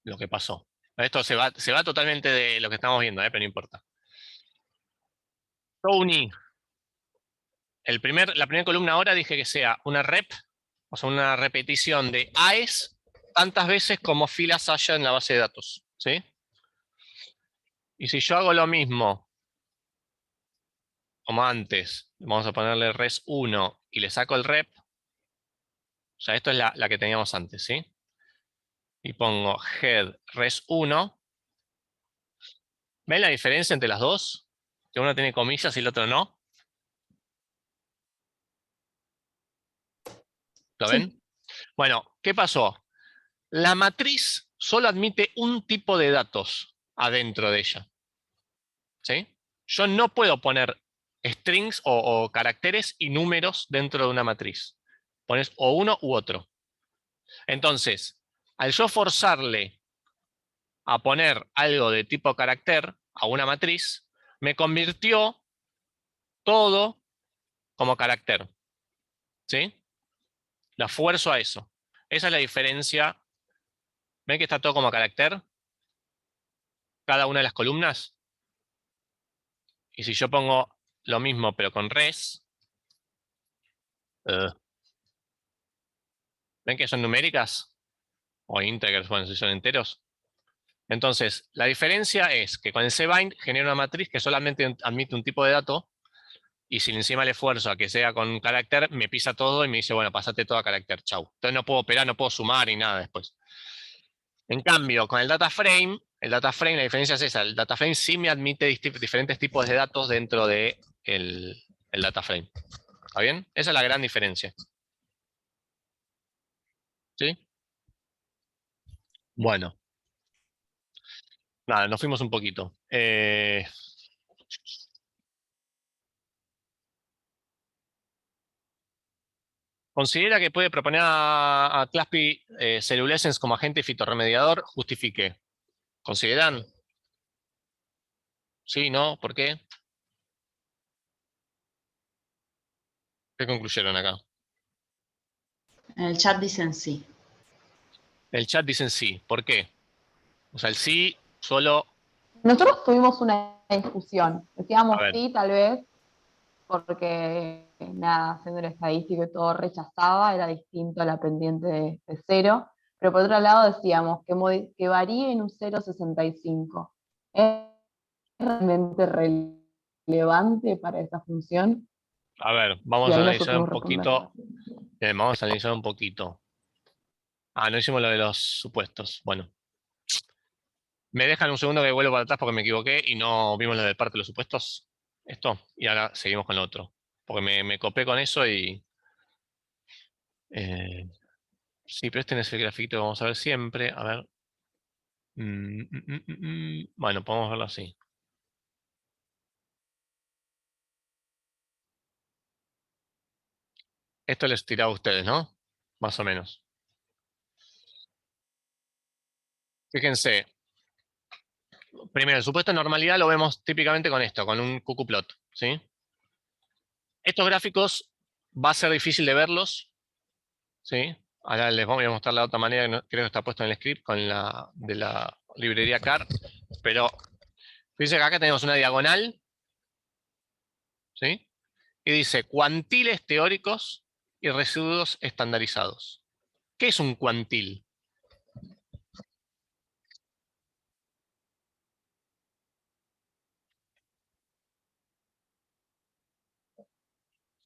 Lo que pasó. Esto se va totalmente de lo que estamos viendo, pero no importa. Tony. La primera columna ahora dije que sea una rep, o sea, una repetición de AES tantas veces como filas haya en la base de datos. ¿Sí? Y si yo hago lo mismo, como antes, vamos a ponerle res1 y le saco el rep, o sea, esto es la que teníamos antes, ¿sí? Y pongo head res1. ¿Ven la diferencia entre las dos? Que uno tiene comillas y el otro no. ¿Lo Sí. ven? Bueno, ¿qué pasó? La matriz solo admite un tipo de datos adentro de ella. ¿Sí? Yo no puedo poner strings o caracteres y números dentro de una matriz. Pones o uno u otro. Entonces, al yo forzarle a poner algo de tipo carácter a una matriz, me convirtió todo como carácter. ¿Sí? La fuerzo a eso. Esa es la diferencia. ¿Ven que está todo como carácter? Cada una de las columnas. Y si yo pongo lo mismo pero con res, ¿ven que son numéricas? O integers, bueno, si son enteros. Entonces, la diferencia es que con el cbind genera una matriz que solamente admite un tipo de dato, y si encima le esfuerzo a que sea con carácter, me pisa todo y me dice, bueno, pasate todo a carácter, chau. Entonces no puedo operar, no puedo sumar ni nada después. En cambio, con el data frame, la diferencia es esa, el data frame sí me admite diferentes tipos de datos dentro de el data frame. ¿Está bien? Esa es la gran diferencia. ¿Sí? Bueno. Nada, nos fuimos un poquito. Considera que puede proponer a Claspy Cellulescence como agente fitorremediador. Justifique. ¿Consideran? ¿Sí? ¿No? ¿Por qué? ¿Qué concluyeron acá? En el chat dicen sí. El chat dicen sí. ¿Por qué? O sea, el sí solo... Nosotros tuvimos una discusión. Decíamos A ver. sí, tal vez, porque nada, haciendo el estadístico y todo rechazaba, era distinto a la pendiente de 0. Pero por otro lado decíamos que varíe en un 0,65. ¿Es realmente relevante para esa función? A ver, Y vamos a ahí no analizar un supimos responder. poquito. Vamos a analizar un poquito. Ah, no hicimos lo de los supuestos. Bueno. Me dejan un segundo que vuelvo para atrás porque me equivoqué y no vimos lo de parte de los supuestos. Esto. Y ahora seguimos con lo otro. Porque me copé con eso y... sí, pero este no es el grafiquito que vamos a ver siempre. A ver. Bueno, podemos verlo así. Esto les tiraba a ustedes, ¿no? Más o menos. Fíjense. Primero, el supuesto de normalidad lo vemos típicamente con esto, con un qqplot, ¿sí? Estos gráficos va a ser difícil de verlos, ¿sí? Ahora les voy a mostrar la otra manera, que creo que está puesto en el script, con la de la librería CAR, pero fíjense que acá tenemos una diagonal, ¿sí? Y dice cuantiles teóricos y residuos estandarizados. ¿Qué es un cuantil?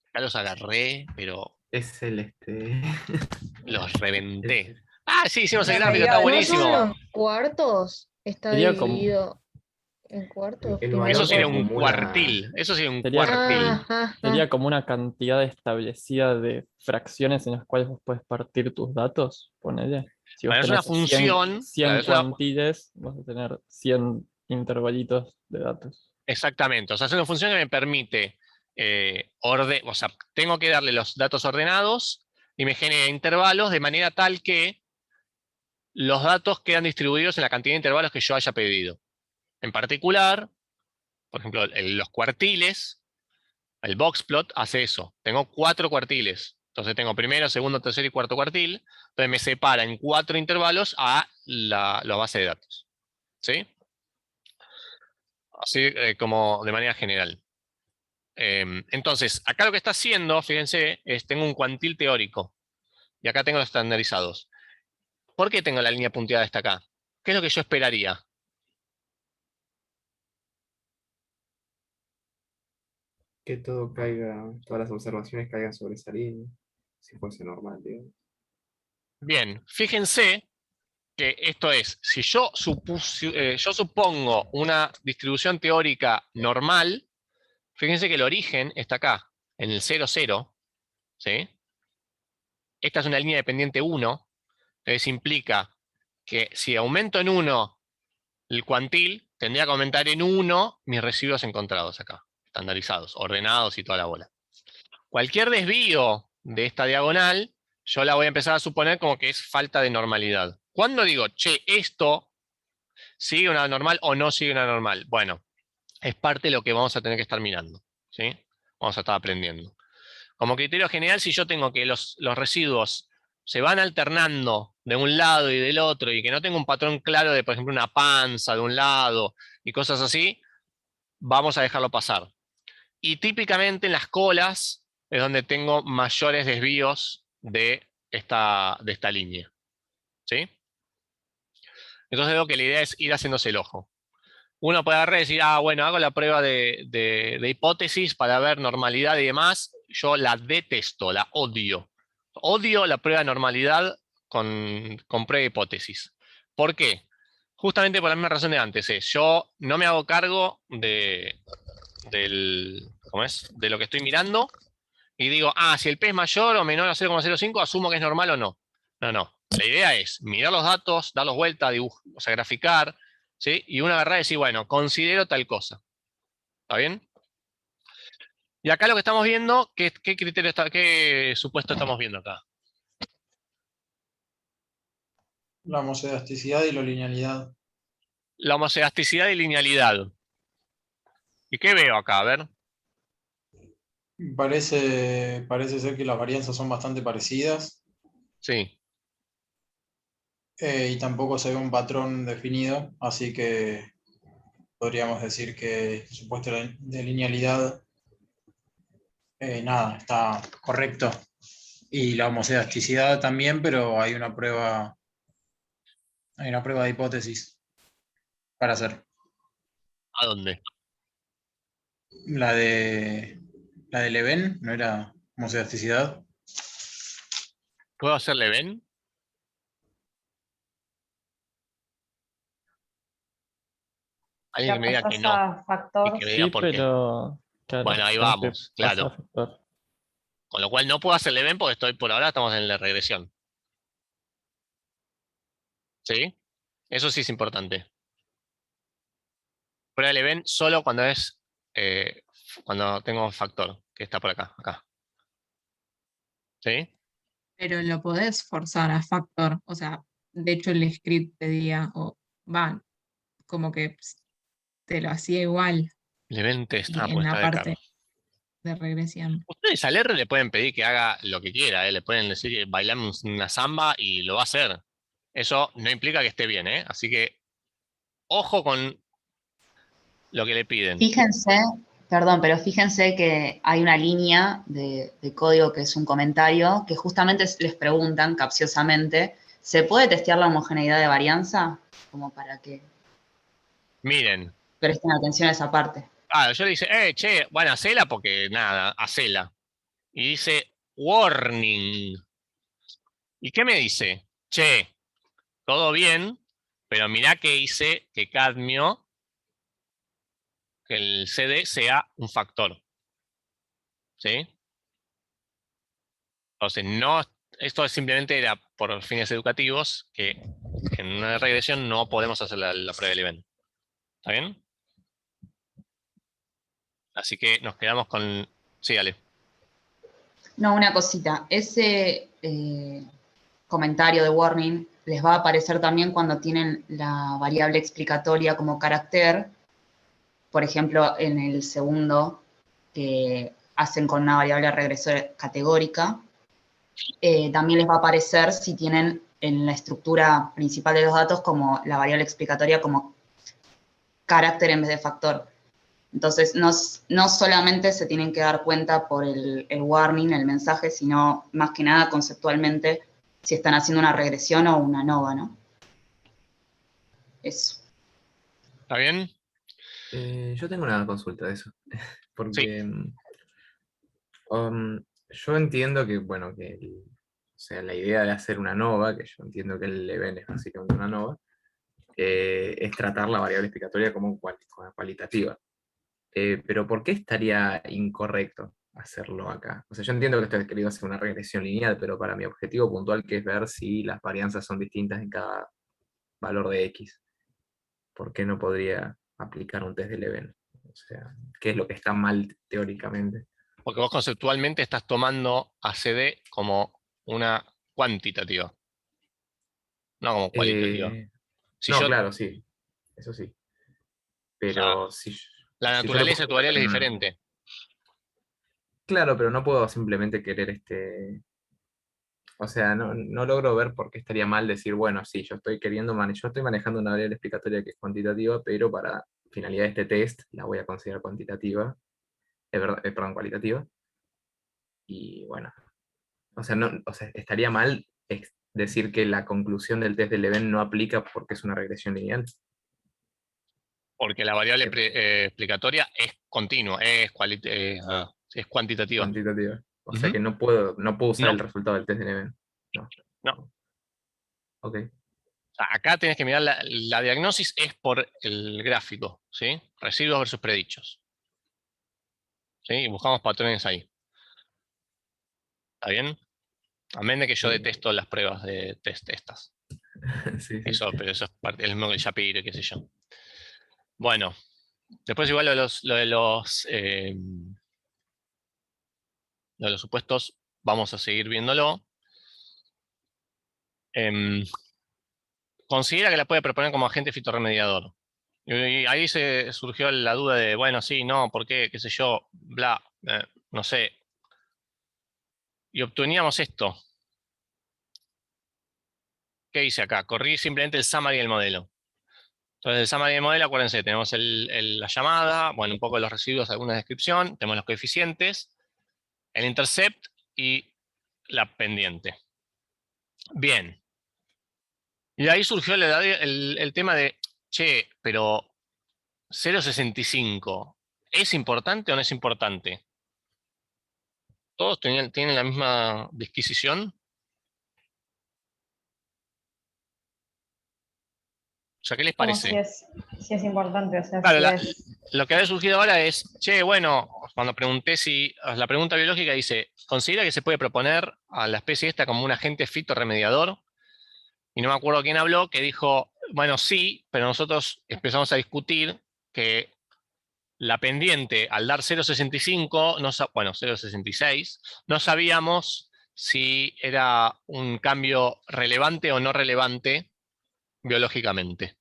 Acá los agarré, pero Es el los reventé. Ah, sí, hicimos el La gráfico, está medida de ¿No son buenísimo. los cuartos? Está Sería como- dividido en cuartos. El primero Eso valor sería cuarto. un como una- cuartil. Eso sería un Sería- cuartil. Ajá. Sería como una cantidad establecida de fracciones en las cuales vos puedes partir tus datos, ponele. Si vos Bueno, es una tenés 100 función. 100 claro, es una- cuantiles, vas a tener 100 intervalitos de datos. exactamente. O sea, es una función que me permite o sea, tengo que darle los datos ordenados y me genera intervalos de manera tal que los datos quedan distribuidos en la cantidad de intervalos que yo haya pedido. En particular, por ejemplo, los cuartiles, el boxplot hace eso. Tengo 4 cuartiles. Entonces tengo primero, segundo, tercer y cuarto cuartil. Entonces me separa en 4 intervalos a la base de datos. ¿Sí? Así como de manera general. Entonces, acá lo que está haciendo, fíjense, es tengo un cuantil teórico. Y acá tengo los estandarizados. ¿Por qué tengo la línea punteada esta acá? ¿Qué es lo que yo esperaría? Que todo caiga, todas las observaciones caigan sobre esa línea, si fuese normal, digamos. Bien, fíjense que esto es, si yo, yo supongo una distribución teórica normal, fíjense que el origen está acá, en el 0, 0, ¿sí? esta es una línea dependiente 1, entonces implica que si aumento en 1 el cuantil, tendría que aumentar en 1 mis residuos encontrados acá, estandarizados, ordenados y toda la bola. Cualquier desvío de esta diagonal, yo la voy a empezar a suponer como que es falta de normalidad. ¿Cuándo digo, che, esto sigue una normal o no sigue una normal? Bueno, es parte de lo que vamos a tener que estar mirando, ¿sí? Vamos a estar aprendiendo. Como criterio general, si yo tengo que los residuos se van alternando de un lado y del otro y que no tengo un patrón claro de, por ejemplo, una panza de un lado y cosas así, vamos a dejarlo pasar. Y típicamente en las colas es donde tengo mayores desvíos de esta línea, ¿sí? Entonces veo que la idea es ir haciéndose el ojo. Uno puede agarrar y decir, bueno, hago la prueba de hipótesis para ver normalidad y demás. Yo la detesto, la odio. Odio la prueba de normalidad con prueba de hipótesis. ¿Por qué? Justamente por la misma razón de antes. Yo no me hago cargo de lo que estoy mirando y digo, si el P es mayor o menor a 0,05, asumo que es normal o no. No. La idea es mirar los datos, darlos vuelta, o sea, graficar, ¿sí? Y una agarrar y decir, bueno, considero tal cosa. ¿Está bien? Y acá lo que estamos viendo, ¿qué criterio qué supuesto estamos viendo acá? La homocedasticidad y la linealidad. La homocedasticidad y linealidad. ¿Y qué veo acá? A ver. Parece ser que las varianzas son bastante parecidas. Sí. Y tampoco se ve un patrón definido, así que podríamos decir que el supuesto de linealidad, nada, está correcto. Y la homocedasticidad también, pero hay una prueba de hipótesis para hacer. ¿A dónde? La de Leven, ¿no era homocedasticidad? ¿Puedo hacerle ven? Alguien que me diga que no. A factor. Y que me diga Sí, por qué. pero claro, Bueno, ahí tenés que vamos, pasar claro. a factor. Con lo cual no puedo hacerle ven porque por ahora estamos en la regresión. ¿Sí? Eso sí es importante. Prueba el ven solo cuando cuando tengo factor, que está por acá. ¿Sí? Pero lo podés forzar a factor. O sea, de hecho el script te diría, como que te lo hacía igual El event test, en pues la está de parte carro. de regresión. Ustedes al R le pueden pedir que haga lo que quiera, le pueden decir bailar una samba y lo va a hacer. Eso no implica que esté bien, Así que ojo con lo que le piden. Fíjense, perdón, pero fíjense que hay una línea de código que es un comentario que justamente les preguntan capciosamente, ¿se puede testear la homogeneidad de varianza? Como para que Miren. presten atención a esa parte. Yo le dice, che, bueno, hacela porque nada, hacela. Y dice, warning. ¿Y qué me dice? Che, todo bien, pero mirá que hice que cadmio, que el CD sea un factor. ¿Sí? Entonces, no, esto simplemente era por fines educativos, que en una regresión no podemos hacer la prueba del evento. ¿Está bien? Así que nos quedamos con... Sí, dale. No, una cosita. Ese comentario de warning les va a aparecer también cuando tienen la variable explicatoria como carácter. Por ejemplo, en el segundo, que hacen con una variable regresora categórica. También les va a aparecer si tienen en la estructura principal de los datos como la variable explicatoria como carácter en vez de factor. Entonces, no solamente se tienen que dar cuenta por el warning, el mensaje, sino más que nada conceptualmente si están haciendo una regresión o una nova, ¿no? Eso. ¿Está bien? Yo tengo una consulta de eso. Porque yo entiendo que, bueno, o sea, la idea de hacer una nova, que yo entiendo que el event es básicamente una nova, es tratar la variable explicatoria como cualitativa. Pero ¿por qué estaría incorrecto? hacerlo acá. O sea, yo entiendo que esto es querido hacer una regresión lineal, pero para mi objetivo puntual, que es ver si las varianzas son distintas en cada valor de X, ¿por qué no podría aplicar un test de Leven? O sea, ¿qué es lo que está mal teóricamente? Porque vos conceptualmente estás tomando a CD como una cuantitativa, no como cualitativa. Si No, yo, claro, sí, eso sí. o sea, Pero la si yo lo naturaleza de pongo tu variable es en- diferente. Claro, pero no puedo simplemente querer o sea, no logro ver por qué estaría mal decir, bueno, sí, yo estoy manejando una variable explicatoria que es cuantitativa, pero para finalidad de este test la voy a considerar cuantitativa, perdón, cualitativa. Y bueno, o sea, no, o sea, estaría mal decir que la conclusión del test de Leven no aplica porque es una regresión lineal. Porque la variable explicatoria es continua, es cuantitativa. Cuantitativa. O sea Ujú. que no puedo usar No, el resultado del test de Leven. No. no. Ok. O sea, acá tienes que mirar la diagnosis es por el gráfico, ¿sí? Residuos versus predichos. ¿Sí? Y buscamos patrones ahí. ¿Está bien? Amén de que yo detesto las pruebas de test estas. Sí, sí. Eso, pero eso es parte del mismo que el Shapiro, qué sé yo. Bueno, después igual lo de los supuestos vamos a seguir viéndolo. Considera que la puede proponer como agente fitorremediador. Y ahí se surgió la duda de, bueno, sí, no, ¿por qué? ¿Qué sé yo? Bla, no sé. Y obteníamos esto. ¿Qué dice acá? Corrí simplemente el summary del modelo. Entonces, el summary del modelo, acuérdense, tenemos la llamada, bueno, un poco de los residuos, alguna descripción, tenemos los coeficientes, el intercept y la pendiente. Bien. Y ahí surgió el tema de, che, pero 0.65, ¿es importante o no es importante? ¿Todos tienen la misma disquisición? O sea, ¿qué les Como si parece? es importante, o sea, Claro, si es. lo que ha surgido ahora es, che, bueno, cuando pregunté la pregunta biológica dice, ¿considera que se puede proponer a la especie esta como un agente fitorremediador? Y no me acuerdo quién habló, que dijo, bueno, sí, pero nosotros empezamos a discutir que la pendiente, al dar 0.65, bueno, 0.66, no sabíamos si era un cambio relevante o no relevante biológicamente.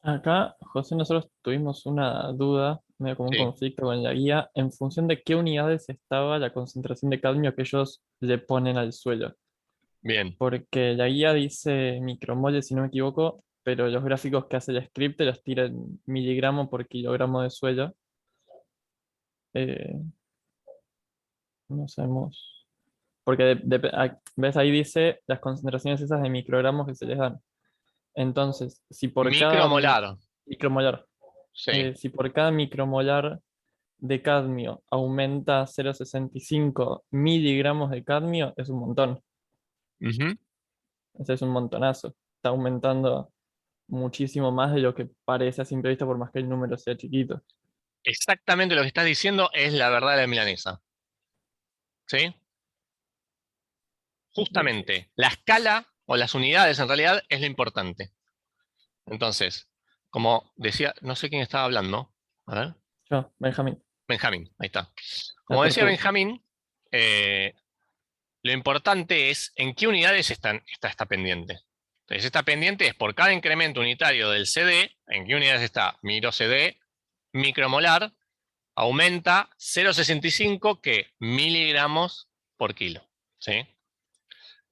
Acá, José, nosotros tuvimos una duda, medio como un Sí, conflicto con la guía, en función de qué unidades estaba la concentración de cadmio que ellos le ponen al suelo. bien. Porque la guía dice micromoles, si no me equivoco, pero los gráficos que hace el script los tira en miligramos por kilogramo de suelo. Eh, no sabemos. Porque ves ahí dice las concentraciones esas de microgramos que se les dan. Entonces, si por cada Micromolar. micromolar, Sí. si por cada micromolar de cadmio aumenta 0,65 miligramos de cadmio, es un montón. Ujú. Ese es un montonazo. Está aumentando muchísimo más de lo que parece a simple vista, por más que el número sea chiquito. Exactamente lo que estás diciendo es la verdad de la milanesa. ¿Sí? Justamente, la escala o las unidades en realidad es lo importante. Entonces, como decía, no sé quién estaba hablando. A ver. Yo, Benjamín, Benjamín, ahí está. la Como decía tortuga. Benjamín, lo importante es en qué unidades está esta pendiente. Entonces, esta pendiente es por cada incremento unitario del CD, en qué unidades está micro CD, micromolar, aumenta 0,65 que miligramos por kilo. ¿Sí?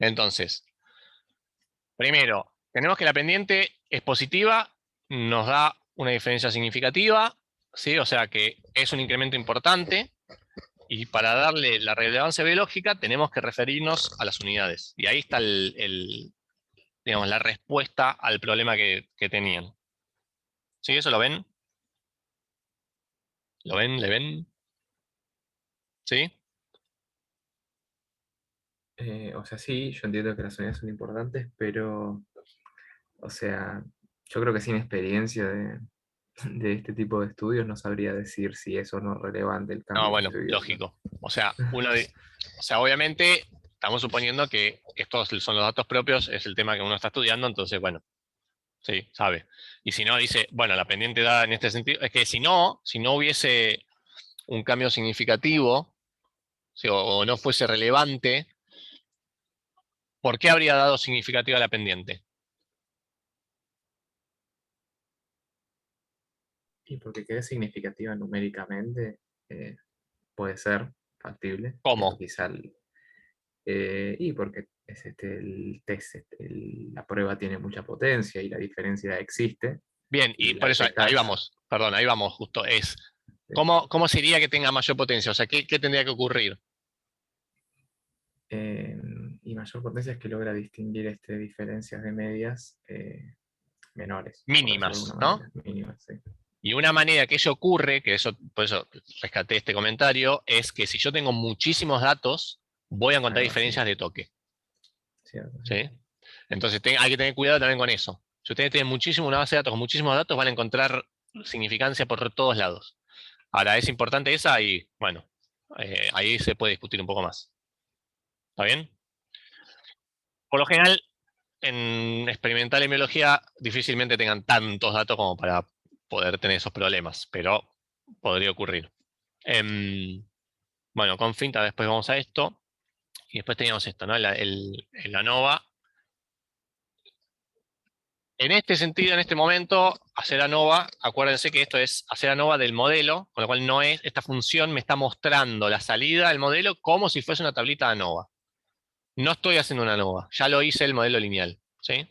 Entonces, primero, tenemos que la pendiente es positiva, nos da una diferencia significativa, ¿sí? O sea que es un incremento importante, y para darle la relevancia biológica tenemos que referirnos a las unidades. Y ahí está digamos, la respuesta al problema que tenían. ¿Sí? ¿Eso lo ven? ¿Lo ven? ¿Le ven? ¿Sí? O sea, sí, yo entiendo que las unidades son importantes, pero, o sea, yo creo que sin experiencia de este tipo de estudios no sabría decir si es o no relevante el cambio. No, que bueno, estoy viendo. lógico. O sea, obviamente estamos suponiendo que estos son los datos propios, es el tema que uno está estudiando, entonces, bueno, sí, sabe. Y si no, dice, bueno, la pendiente da en este sentido, es que si no hubiese un cambio significativo, ¿sí? o no fuese relevante, ¿por qué habría dado significativa la pendiente? Y porque quede significativa numéricamente, puede ser factible. ¿Cómo? Pero quizá y porque es el test, la prueba tiene mucha potencia y la diferencia existe. Bien, y la por eso ahí detectás. vamos, perdón, ahí vamos justo, es, ¿cómo sería que tenga mayor potencia? O sea, ¿qué tendría que ocurrir? Y mayor potencia es que logra distinguir diferencias de medias menores. por decirlo de Mínimas, alguna ¿no? manera. Mínimas, sí. Y una manera que eso ocurre, por eso rescaté este comentario, es que si yo tengo muchísimos datos, voy a encontrar Ahí va, sí. diferencias de toque. Cierto, ¿Sí? Entonces hay que tener cuidado también con eso. Si ustedes tienen una base de datos con muchísimos datos, van a encontrar significancia por todos lados. Ahora, es importante esa y, bueno, ahí se puede discutir un poco más. ¿Está bien? Por lo general, en experimental en biología, difícilmente tengan tantos datos como para poder tener esos problemas, pero podría ocurrir. Bueno, con finta después vamos a esto, y después teníamos esto, ¿no? El ANOVA. En este sentido, en este momento, hacer ANOVA, acuérdense que esto es hacer ANOVA del modelo, con lo cual no es, esta función me está mostrando la salida del modelo como si fuese una tablita de ANOVA. No estoy haciendo una ANOVA, ya lo hice el modelo lineal, ¿sí?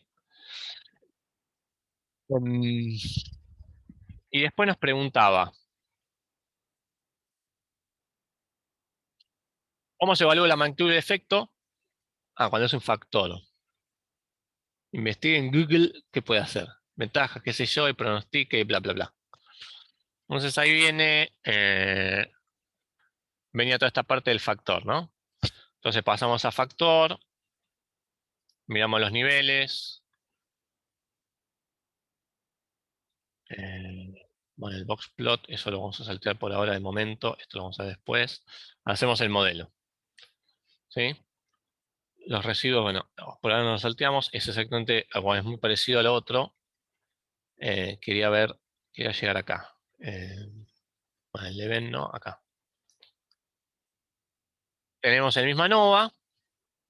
Y después nos preguntaba, ¿cómo se evalúa la magnitud del efecto? Cuando es un factor. Investigue en Google qué puede hacer. Ventajas, qué sé yo, y pronostique, y bla, bla, bla. Entonces ahí venía toda esta parte del factor, ¿no? Entonces pasamos a factor, miramos los niveles. Bueno, el box plot, eso lo vamos a saltear por ahora de momento, esto lo vamos a ver después. Hacemos el modelo. ¿Sí? Los residuos, bueno, por ahora no los salteamos, es exactamente, es muy parecido al otro. Quería llegar acá. Bueno, el event no, acá. Tenemos el mismo ANOVA,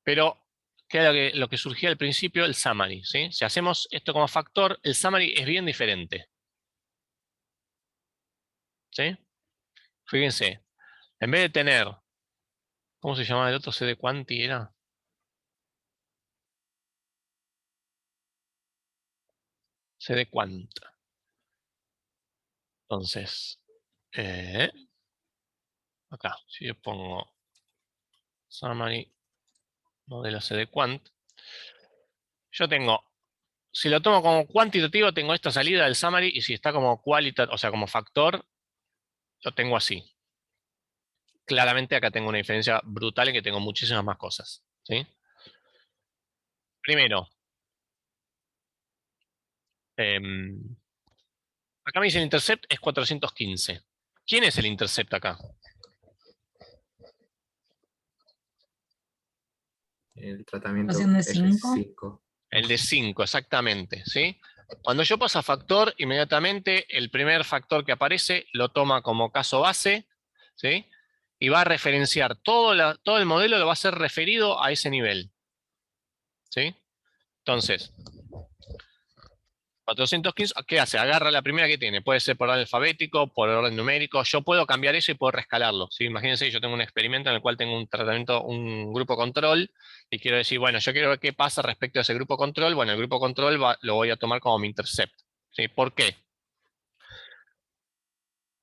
pero ¿qué era lo que surgía al principio? El summary, ¿sí? Si hacemos esto como factor, el summary es bien diferente. ¿Sí? Fíjense, en vez de tener, ¿cómo se llamaba el otro? C de quanti era. C de quant. Entonces, acá, si yo pongo summary, modelo C de quant, yo tengo, si lo tomo como cuantitativo, tengo esta salida del summary, y si está como qualitativo, o sea, como factor, lo tengo así. Claramente acá tengo una diferencia brutal en que tengo muchísimas más cosas. ¿Sí? Primero, acá me dice el intercept es 415. ¿Quién es el intercept acá? El tratamiento ¿Ecuación de F5. El de 5, exactamente. ¿Sí? Cuando yo paso a factor, inmediatamente el primer factor que aparece lo toma como caso base, ¿sí? Y va a referenciar todo el modelo, lo va a hacer referido a ese nivel. ¿Sí? Entonces, 415, ¿qué hace? Agarra la primera que tiene. Puede ser por orden alfabético, por orden numérico. Yo puedo cambiar eso y puedo rescalarlo. ¿Sí? Imagínense que yo tengo un experimento en el cual tengo un tratamiento, un grupo control, y quiero decir, bueno, yo quiero ver qué pasa respecto a ese grupo control. Bueno, el grupo control lo voy a tomar como mi intercept. ¿Sí? ¿Por qué?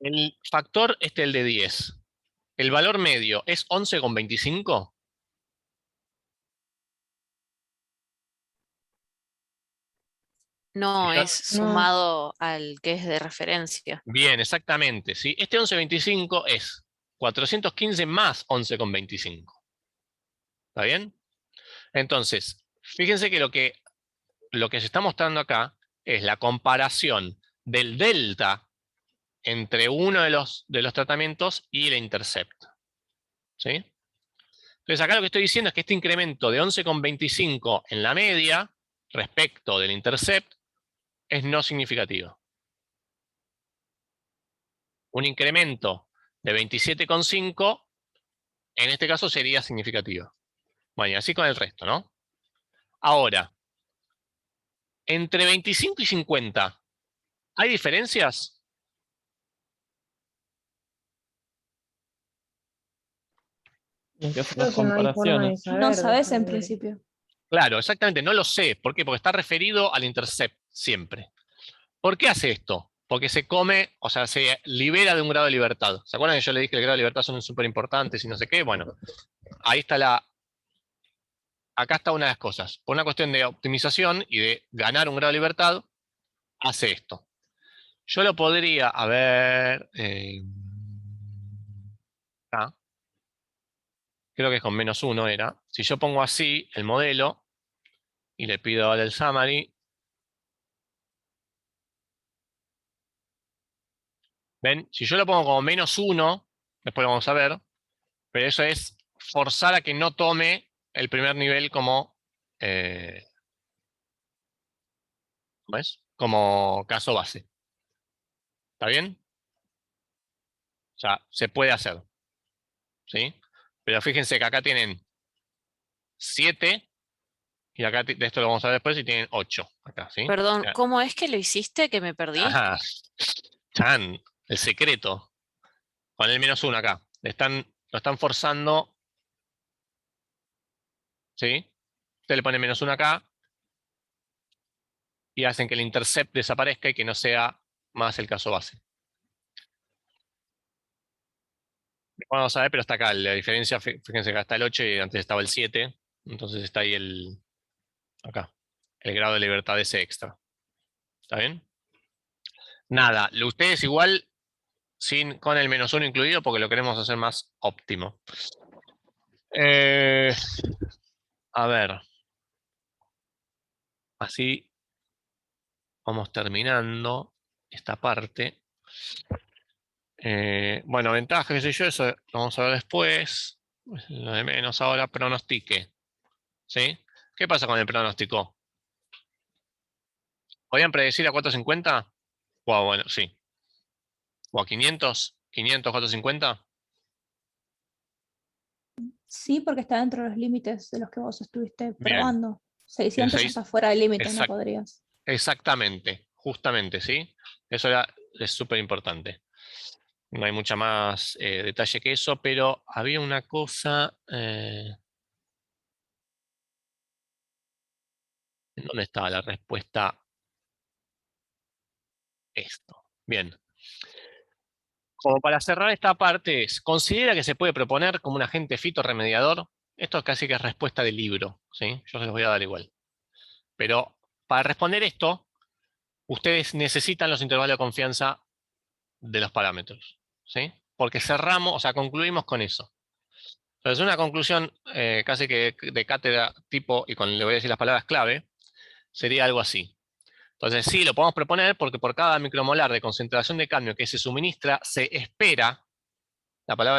El factor el de 10. ¿El valor medio es 11,25? No, Si yo- es sumado al que es de referencia. Bien, exactamente. ¿Sí? Este 11,25 es 415 más 11,25. ¿Está bien? Entonces, fíjense que lo que se está mostrando acá es la comparación del delta entre uno de los tratamientos y la intercept. ¿Sí? Entonces acá lo que estoy diciendo es que este incremento de 11,25 en la media respecto del intercept es no significativo. Un incremento de 27,5 en este caso sería significativo. Bueno, y así con el resto, ¿no? Ahora, entre 25 y 50, ¿hay diferencias? Hay que hacer Creo las que no hay forma de comparaciones. saber. No sabes en déjame ver. principio. Claro, exactamente, no lo sé. ¿Por qué? Porque está referido al intercept siempre. ¿Por qué hace esto? Porque se come, o sea, se libera de un grado de libertad. ¿Se acuerdan que yo le dije que el grado de libertad son súper importantes y no sé qué? Bueno, ahí está acá está una de las cosas. Por una cuestión de optimización y de ganar un grado de libertad, hace esto. Yo lo podría, a ver, acá. Creo que es con -1 era. Si yo pongo así el modelo y le pido al summary, ¿ven? Si yo lo pongo como -1, después lo vamos a ver, pero eso es forzar a que no tome el primer nivel como, ¿cómo es? Como caso base. ¿Está bien? O sea, se puede hacer. ¿Sí? Pero fíjense que acá tienen 7 y acá de esto lo vamos a ver después y tienen 8 acá, ¿sí? Perdón, Ya. ¿cómo es que lo hiciste que me perdí? Ajá. Chan, el secreto. Con el -1 acá. Lo están forzando. ¿Sí? Usted le pone -1 acá. Y hacen que el intercept desaparezca y que no sea más el caso base. Vamos a ver, pero está acá. La diferencia, fíjense que acá está el 8 y antes estaba el 7. Entonces está ahí acá. El grado de libertad ese extra. ¿Está bien? Nada, ustedes igual con el -1 incluido porque lo queremos hacer más óptimo. A ver. Así vamos terminando esta parte. Bueno, ventajas, qué sé yo, eso lo vamos a ver después. Lo de menos ahora, pronostique. ¿Sí? ¿Qué pasa con el pronóstico? ¿Podían predecir a 450? Wow, bueno, sí. ¿O a 500? ¿500, 450? Sí, porque está dentro de los límites de los que vos estuviste Bien. probando. El 600 ya 6, está fuera del límite, no exact- podrías. Exactamente, justamente, ¿sí? Eso es súper importante. No hay mucha más detalle que eso, pero había una cosa. ¿En dónde estaba la respuesta? Esto. Bien. Como para cerrar esta parte, ¿considera que se puede proponer como un agente fitorremediador? Esto casi que es respuesta del libro, ¿sí? Yo se los voy a dar igual. Pero para responder esto, ustedes necesitan los intervalos de confianza de los parámetros, ¿sí? Porque cerramos, o sea, concluimos con eso. Entonces, una conclusión casi que de cátedra tipo, y le voy a decir las palabras clave, sería algo así. Entonces, sí, lo podemos proponer porque por cada micromolar de concentración de cadmio que se suministra, se espera,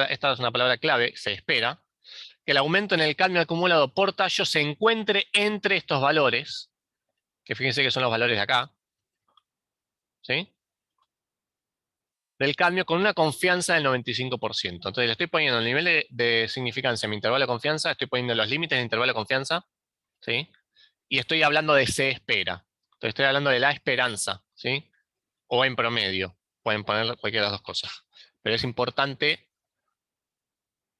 esta es una palabra clave, se espera, que el aumento en el cadmio acumulado por tallo se encuentre entre estos valores, que fíjense que son los valores de acá, ¿sí? Del cadmio con una confianza del 95%. Entonces le estoy poniendo el nivel de significancia en mi intervalo de confianza, estoy poniendo los límites de intervalo de confianza, ¿sí? Y estoy hablando de se espera. Entonces estoy hablando de la esperanza, ¿sí? O en promedio. Pueden poner cualquiera de las dos cosas. Pero es importante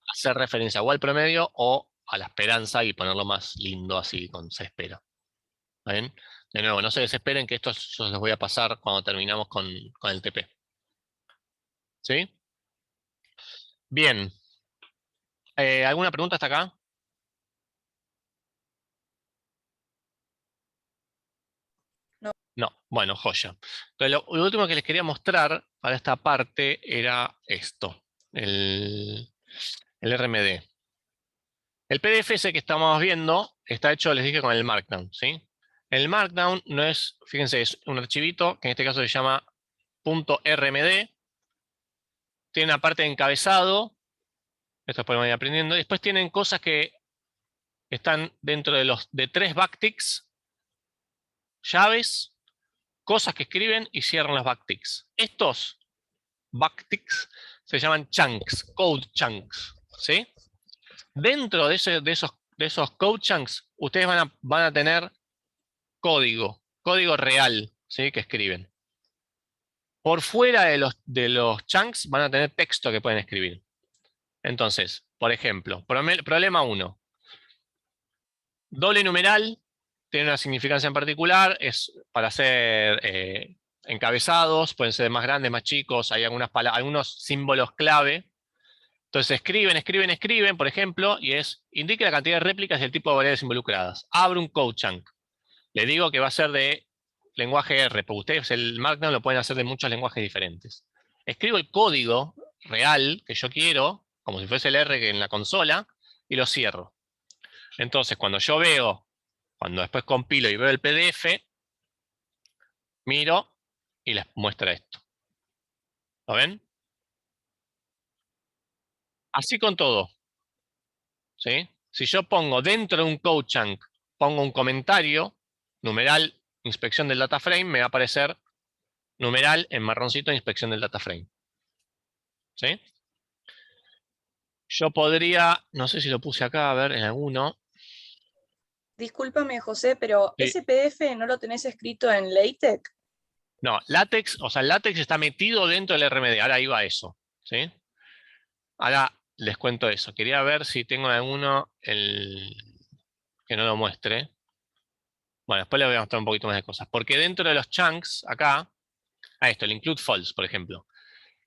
hacer referencia o al promedio o a la esperanza y ponerlo más lindo así, con se espera. ¿Está bien? De nuevo, no se desesperen que esto yo les voy a pasar cuando terminamos con el TP. ¿Sí? Bien. ¿Alguna pregunta hasta acá? No, bueno, joya. Entonces, lo último que les quería mostrar para esta parte era esto, el RMD. El PDF ese que estamos viendo está hecho, les dije, con el Markdown, ¿sí? El Markdown no es, fíjense, es un archivito que en este caso se llama .rmd, tiene una parte de encabezado, esto podemos ir aprendiendo, y después tienen cosas que están dentro de 3 backticks, llaves, cosas que escriben y cierran los backticks. Estos backticks se llaman chunks, code chunks, ¿sí? Dentro de esos code chunks, ustedes van a tener código real, ¿sí? Que escriben. Por fuera de los chunks van a tener texto que pueden escribir. Entonces, por ejemplo, problema 1. Doble numeral tiene una significancia en particular, es para hacer encabezados, pueden ser más grandes, más chicos, hay algunos símbolos clave. Entonces escriben, por ejemplo, y indique la cantidad de réplicas y el tipo de variables involucradas. Abro un code chunk. Le digo que va a ser de lenguaje R, porque ustedes el Markdown lo pueden hacer de muchos lenguajes diferentes. Escribo el código real que yo quiero, como si fuese el R que en la consola, y lo cierro. Entonces, cuando después compilo y veo el PDF, miro y les muestra esto. ¿Lo ven? Así con todo. ¿Sí? Si yo pongo dentro de un code chunk, pongo un comentario, numeral, inspección del data frame, me va a aparecer numeral en marroncito, inspección del data frame. ¿Sí? Yo podría, no sé si lo puse acá, a ver, en alguno. Discúlpame, José, pero Sí. ¿ese PDF no lo tenés escrito en LaTeX? No, LaTeX, o sea, el LaTeX está metido dentro del RMD, ahora iba a eso. ¿Sí? Ahora les cuento eso. Quería ver si tengo alguno que no lo muestre. Bueno, después les voy a mostrar un poquito más de cosas. Porque dentro de los chunks, acá, el include false, por ejemplo.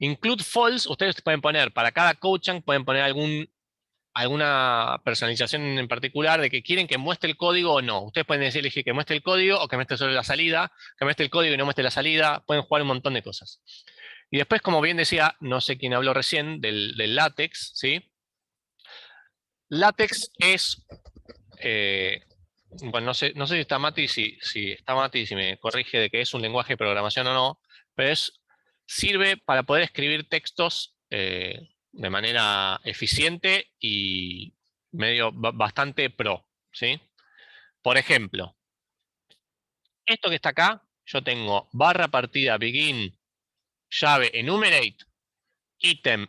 Include false, ustedes pueden poner, para cada code chunk pueden poner alguna personalización en particular de que quieren que muestre el código o no. Ustedes pueden elegir que muestre el código o que muestre solo la salida, que muestre el código y no muestre la salida. Pueden jugar un montón de cosas. Y después, como bien decía, no sé quién habló recién del LaTeX, ¿sí? LaTeX es, bueno, no sé si está Mati, si está Mati, si me corrige de que es un lenguaje de programación o no, pero sirve para poder escribir textos de manera eficiente y bastante pro, ¿sí? Por ejemplo, esto que está acá, yo tengo barra partida begin, llave enumerate, ítem,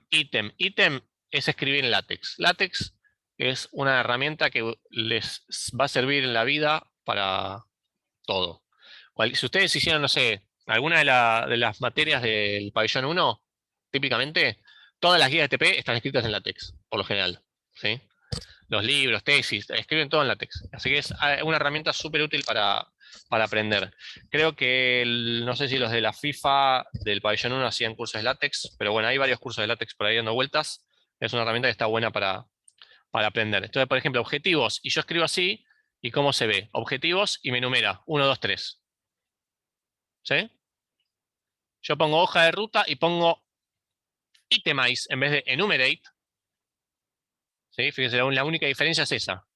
es escribir en LaTeX. LaTeX es una herramienta que les va a servir en la vida para todo. Si ustedes hicieron, no sé, alguna de las materias del pabellón 1, típicamente, todas las guías de TP están escritas en LaTeX, por lo general. ¿Sí? Los libros, tesis, escriben todo en LaTeX. Así que es una herramienta súper útil para aprender. Creo que, no sé si los de la FIFA del pabellón 1 hacían cursos de LaTeX, pero bueno, hay varios cursos de LaTeX por ahí dando vueltas. Es una herramienta que está buena para aprender. Entonces, por ejemplo, objetivos, y yo escribo así, ¿y cómo se ve? Objetivos y me enumera 1, 2, 3. ¿Sí? Yo pongo hoja de ruta y pongo itemize en vez de enumerate. ¿Sí? Fíjense, la única diferencia es esa.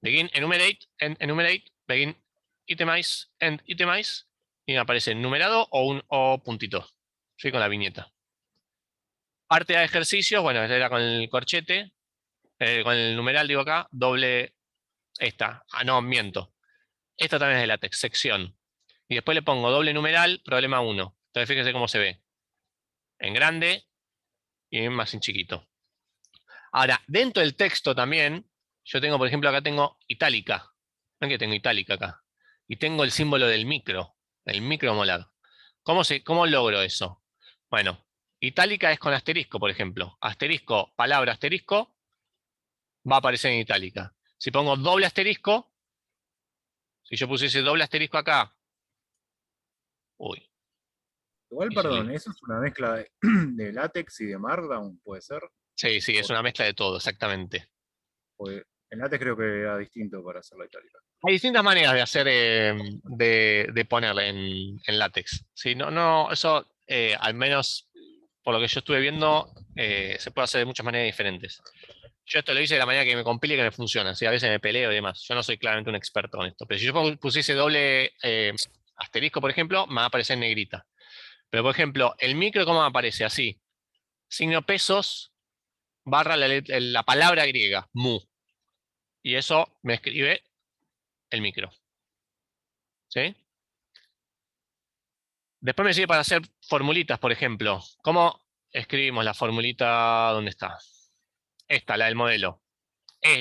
Begin enumerate, end enumerate, begin itemize, end itemize, y me aparece numerado o puntito, ¿sí? Con la viñeta. Parte de ejercicios, bueno, era con el corchete, con el numeral, digo acá, doble esta. Ah, no, miento. Esta también es de LaTeX, sección. Y después le pongo doble numeral, problema 1. Entonces fíjense cómo se ve. En grande y más en chiquito. Ahora, dentro del texto también, yo tengo, por ejemplo, acá tengo itálica. ¿Ven que tengo itálica acá? Y tengo el símbolo del micro, el micromolar. ¿Cómo logro eso? Bueno, itálica es con asterisco, por ejemplo. Asterisco, palabra asterisco, va a aparecer en itálica. Si pongo doble asterisco, si yo pusiese doble asterisco acá, uy. Igual, Y perdón, salí. eso es una mezcla de látex y de Markdown, ¿puede ser? Sí, es una mezcla de todo, exactamente. Porque en látex creo que era distinto para hacer la itálica. Hay distintas maneras de hacer, de ponerle en látex. ¿Sí? Eso, al menos por lo que yo estuve viendo, se puede hacer de muchas maneras diferentes. Yo esto lo hice de la manera que me compile y que me funciona. ¿Sí? A veces me peleo y demás. Yo no soy claramente un experto en esto. Pero si yo pusiese doble asterisco, por ejemplo, me va a aparecer en negrita. Pero, por ejemplo, el micro, ¿cómo me aparece? Así. Signo pesos, barra la palabra griega, mu. Y eso me escribe el micro. ¿Sí? Después me sirve para hacer formulitas, por ejemplo. ¿Cómo escribimos la formulita? ¿Dónde está? Esta, la del modelo.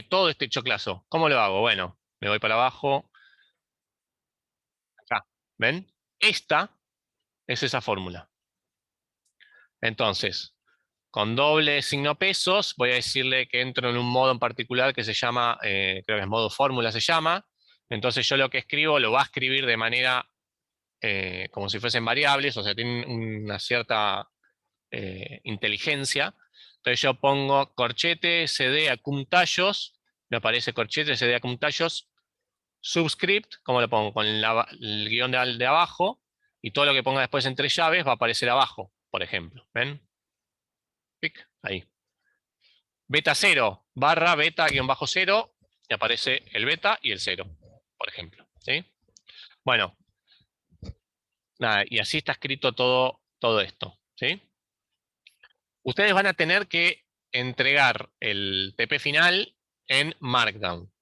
Todo este choclazo. ¿Cómo lo hago? Bueno, me voy para abajo. Acá. ¿Ven? Esta es esa fórmula. Entonces, con doble signo pesos, voy a decirle que entro en un modo en particular que se llama, creo que es modo fórmula se llama. Entonces yo lo que escribo lo va a escribir de manera como si fuesen variables, o sea, tienen una cierta inteligencia. Entonces yo pongo corchete cd acum tallos, me aparece corchete cd acum tallos, subscript, ¿cómo lo pongo? Con el guión de abajo, y todo lo que ponga después entre llaves va a aparecer abajo, por ejemplo. ¿Ven? Pic, ahí. Beta 0, barra beta guión bajo 0, y aparece el beta y el 0, por ejemplo. ¿Sí? Bueno, nada, y así está escrito todo esto. ¿Sí? Ustedes van a tener que entregar el TP final en Markdown.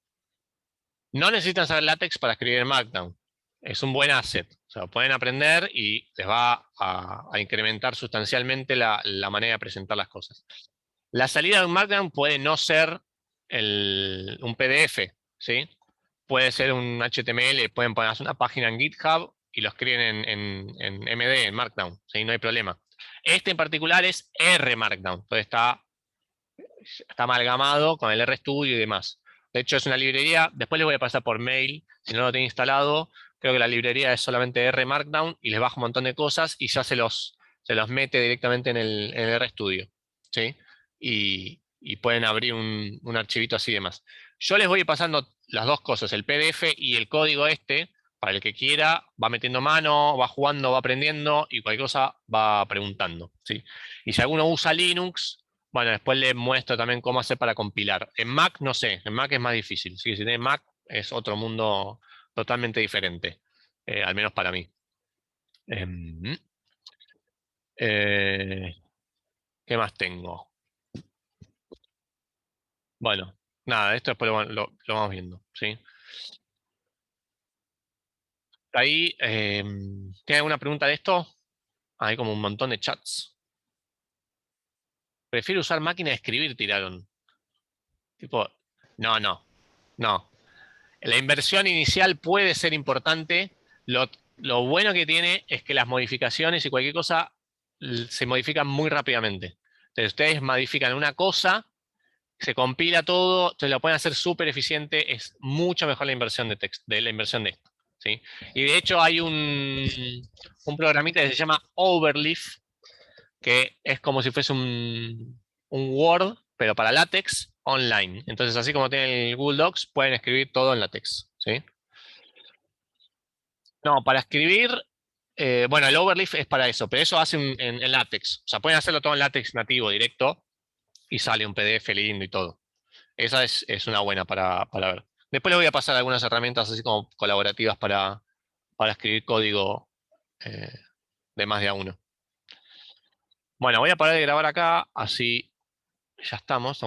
No necesitan saber LaTeX para escribir en Markdown. Es un buen asset. O sea, pueden aprender y les va a incrementar sustancialmente la manera de presentar las cosas. La salida de un Markdown puede no ser un PDF, ¿sí? Puede ser un HTML, pueden poner una página en GitHub y lo escriben en MD, en Markdown, ¿sí? No hay problema. Este en particular es RMarkdown, entonces está amalgamado con el RStudio y demás. De hecho, es una librería, después les voy a pasar por mail, si no lo tienen instalado, creo que la librería es solamente RMarkdown y les baja un montón de cosas y ya se los mete directamente en el RStudio, ¿sí? Y pueden abrir un archivito así y demás. Yo les voy pasando las dos cosas, el PDF y el código para el que quiera, va metiendo mano, va jugando, va aprendiendo y cualquier cosa va preguntando, ¿sí? Y si alguno usa Linux, bueno, después les muestro también cómo hacer para compilar. En Mac no sé, en Mac es más difícil. ¿Sí? Si tiene Mac es otro mundo totalmente diferente, al menos para mí. ¿Qué más tengo? Bueno, nada, esto después lo vamos viendo, ¿sí? Ahí, ¿tiene alguna pregunta de esto? Hay como un montón de chats. Prefiero usar máquina de escribir, tiraron. Tipo, no. La inversión inicial puede ser importante. Lo bueno que tiene es que las modificaciones y cualquier cosa se modifican muy rápidamente. Entonces ustedes modifican una cosa, se compila todo, se lo pueden hacer súper eficiente, es mucho mejor la inversión de texto, la inversión de esto. ¿Sí? Y de hecho hay un programita que se llama Overleaf, que es como si fuese un Word, pero para LaTeX online. Entonces, así como tienen el Google Docs, pueden escribir todo en LaTeX. ¿Sí? No, para escribir, bueno, el Overleaf es para eso, pero eso hace en LaTeX. O sea, pueden hacerlo todo en LaTeX nativo, directo, y sale un PDF lindo y todo. Esa es una buena para ver. Después les voy a pasar algunas herramientas así como colaborativas para escribir código de más de a uno. Bueno, voy a parar de grabar acá, así ya estamos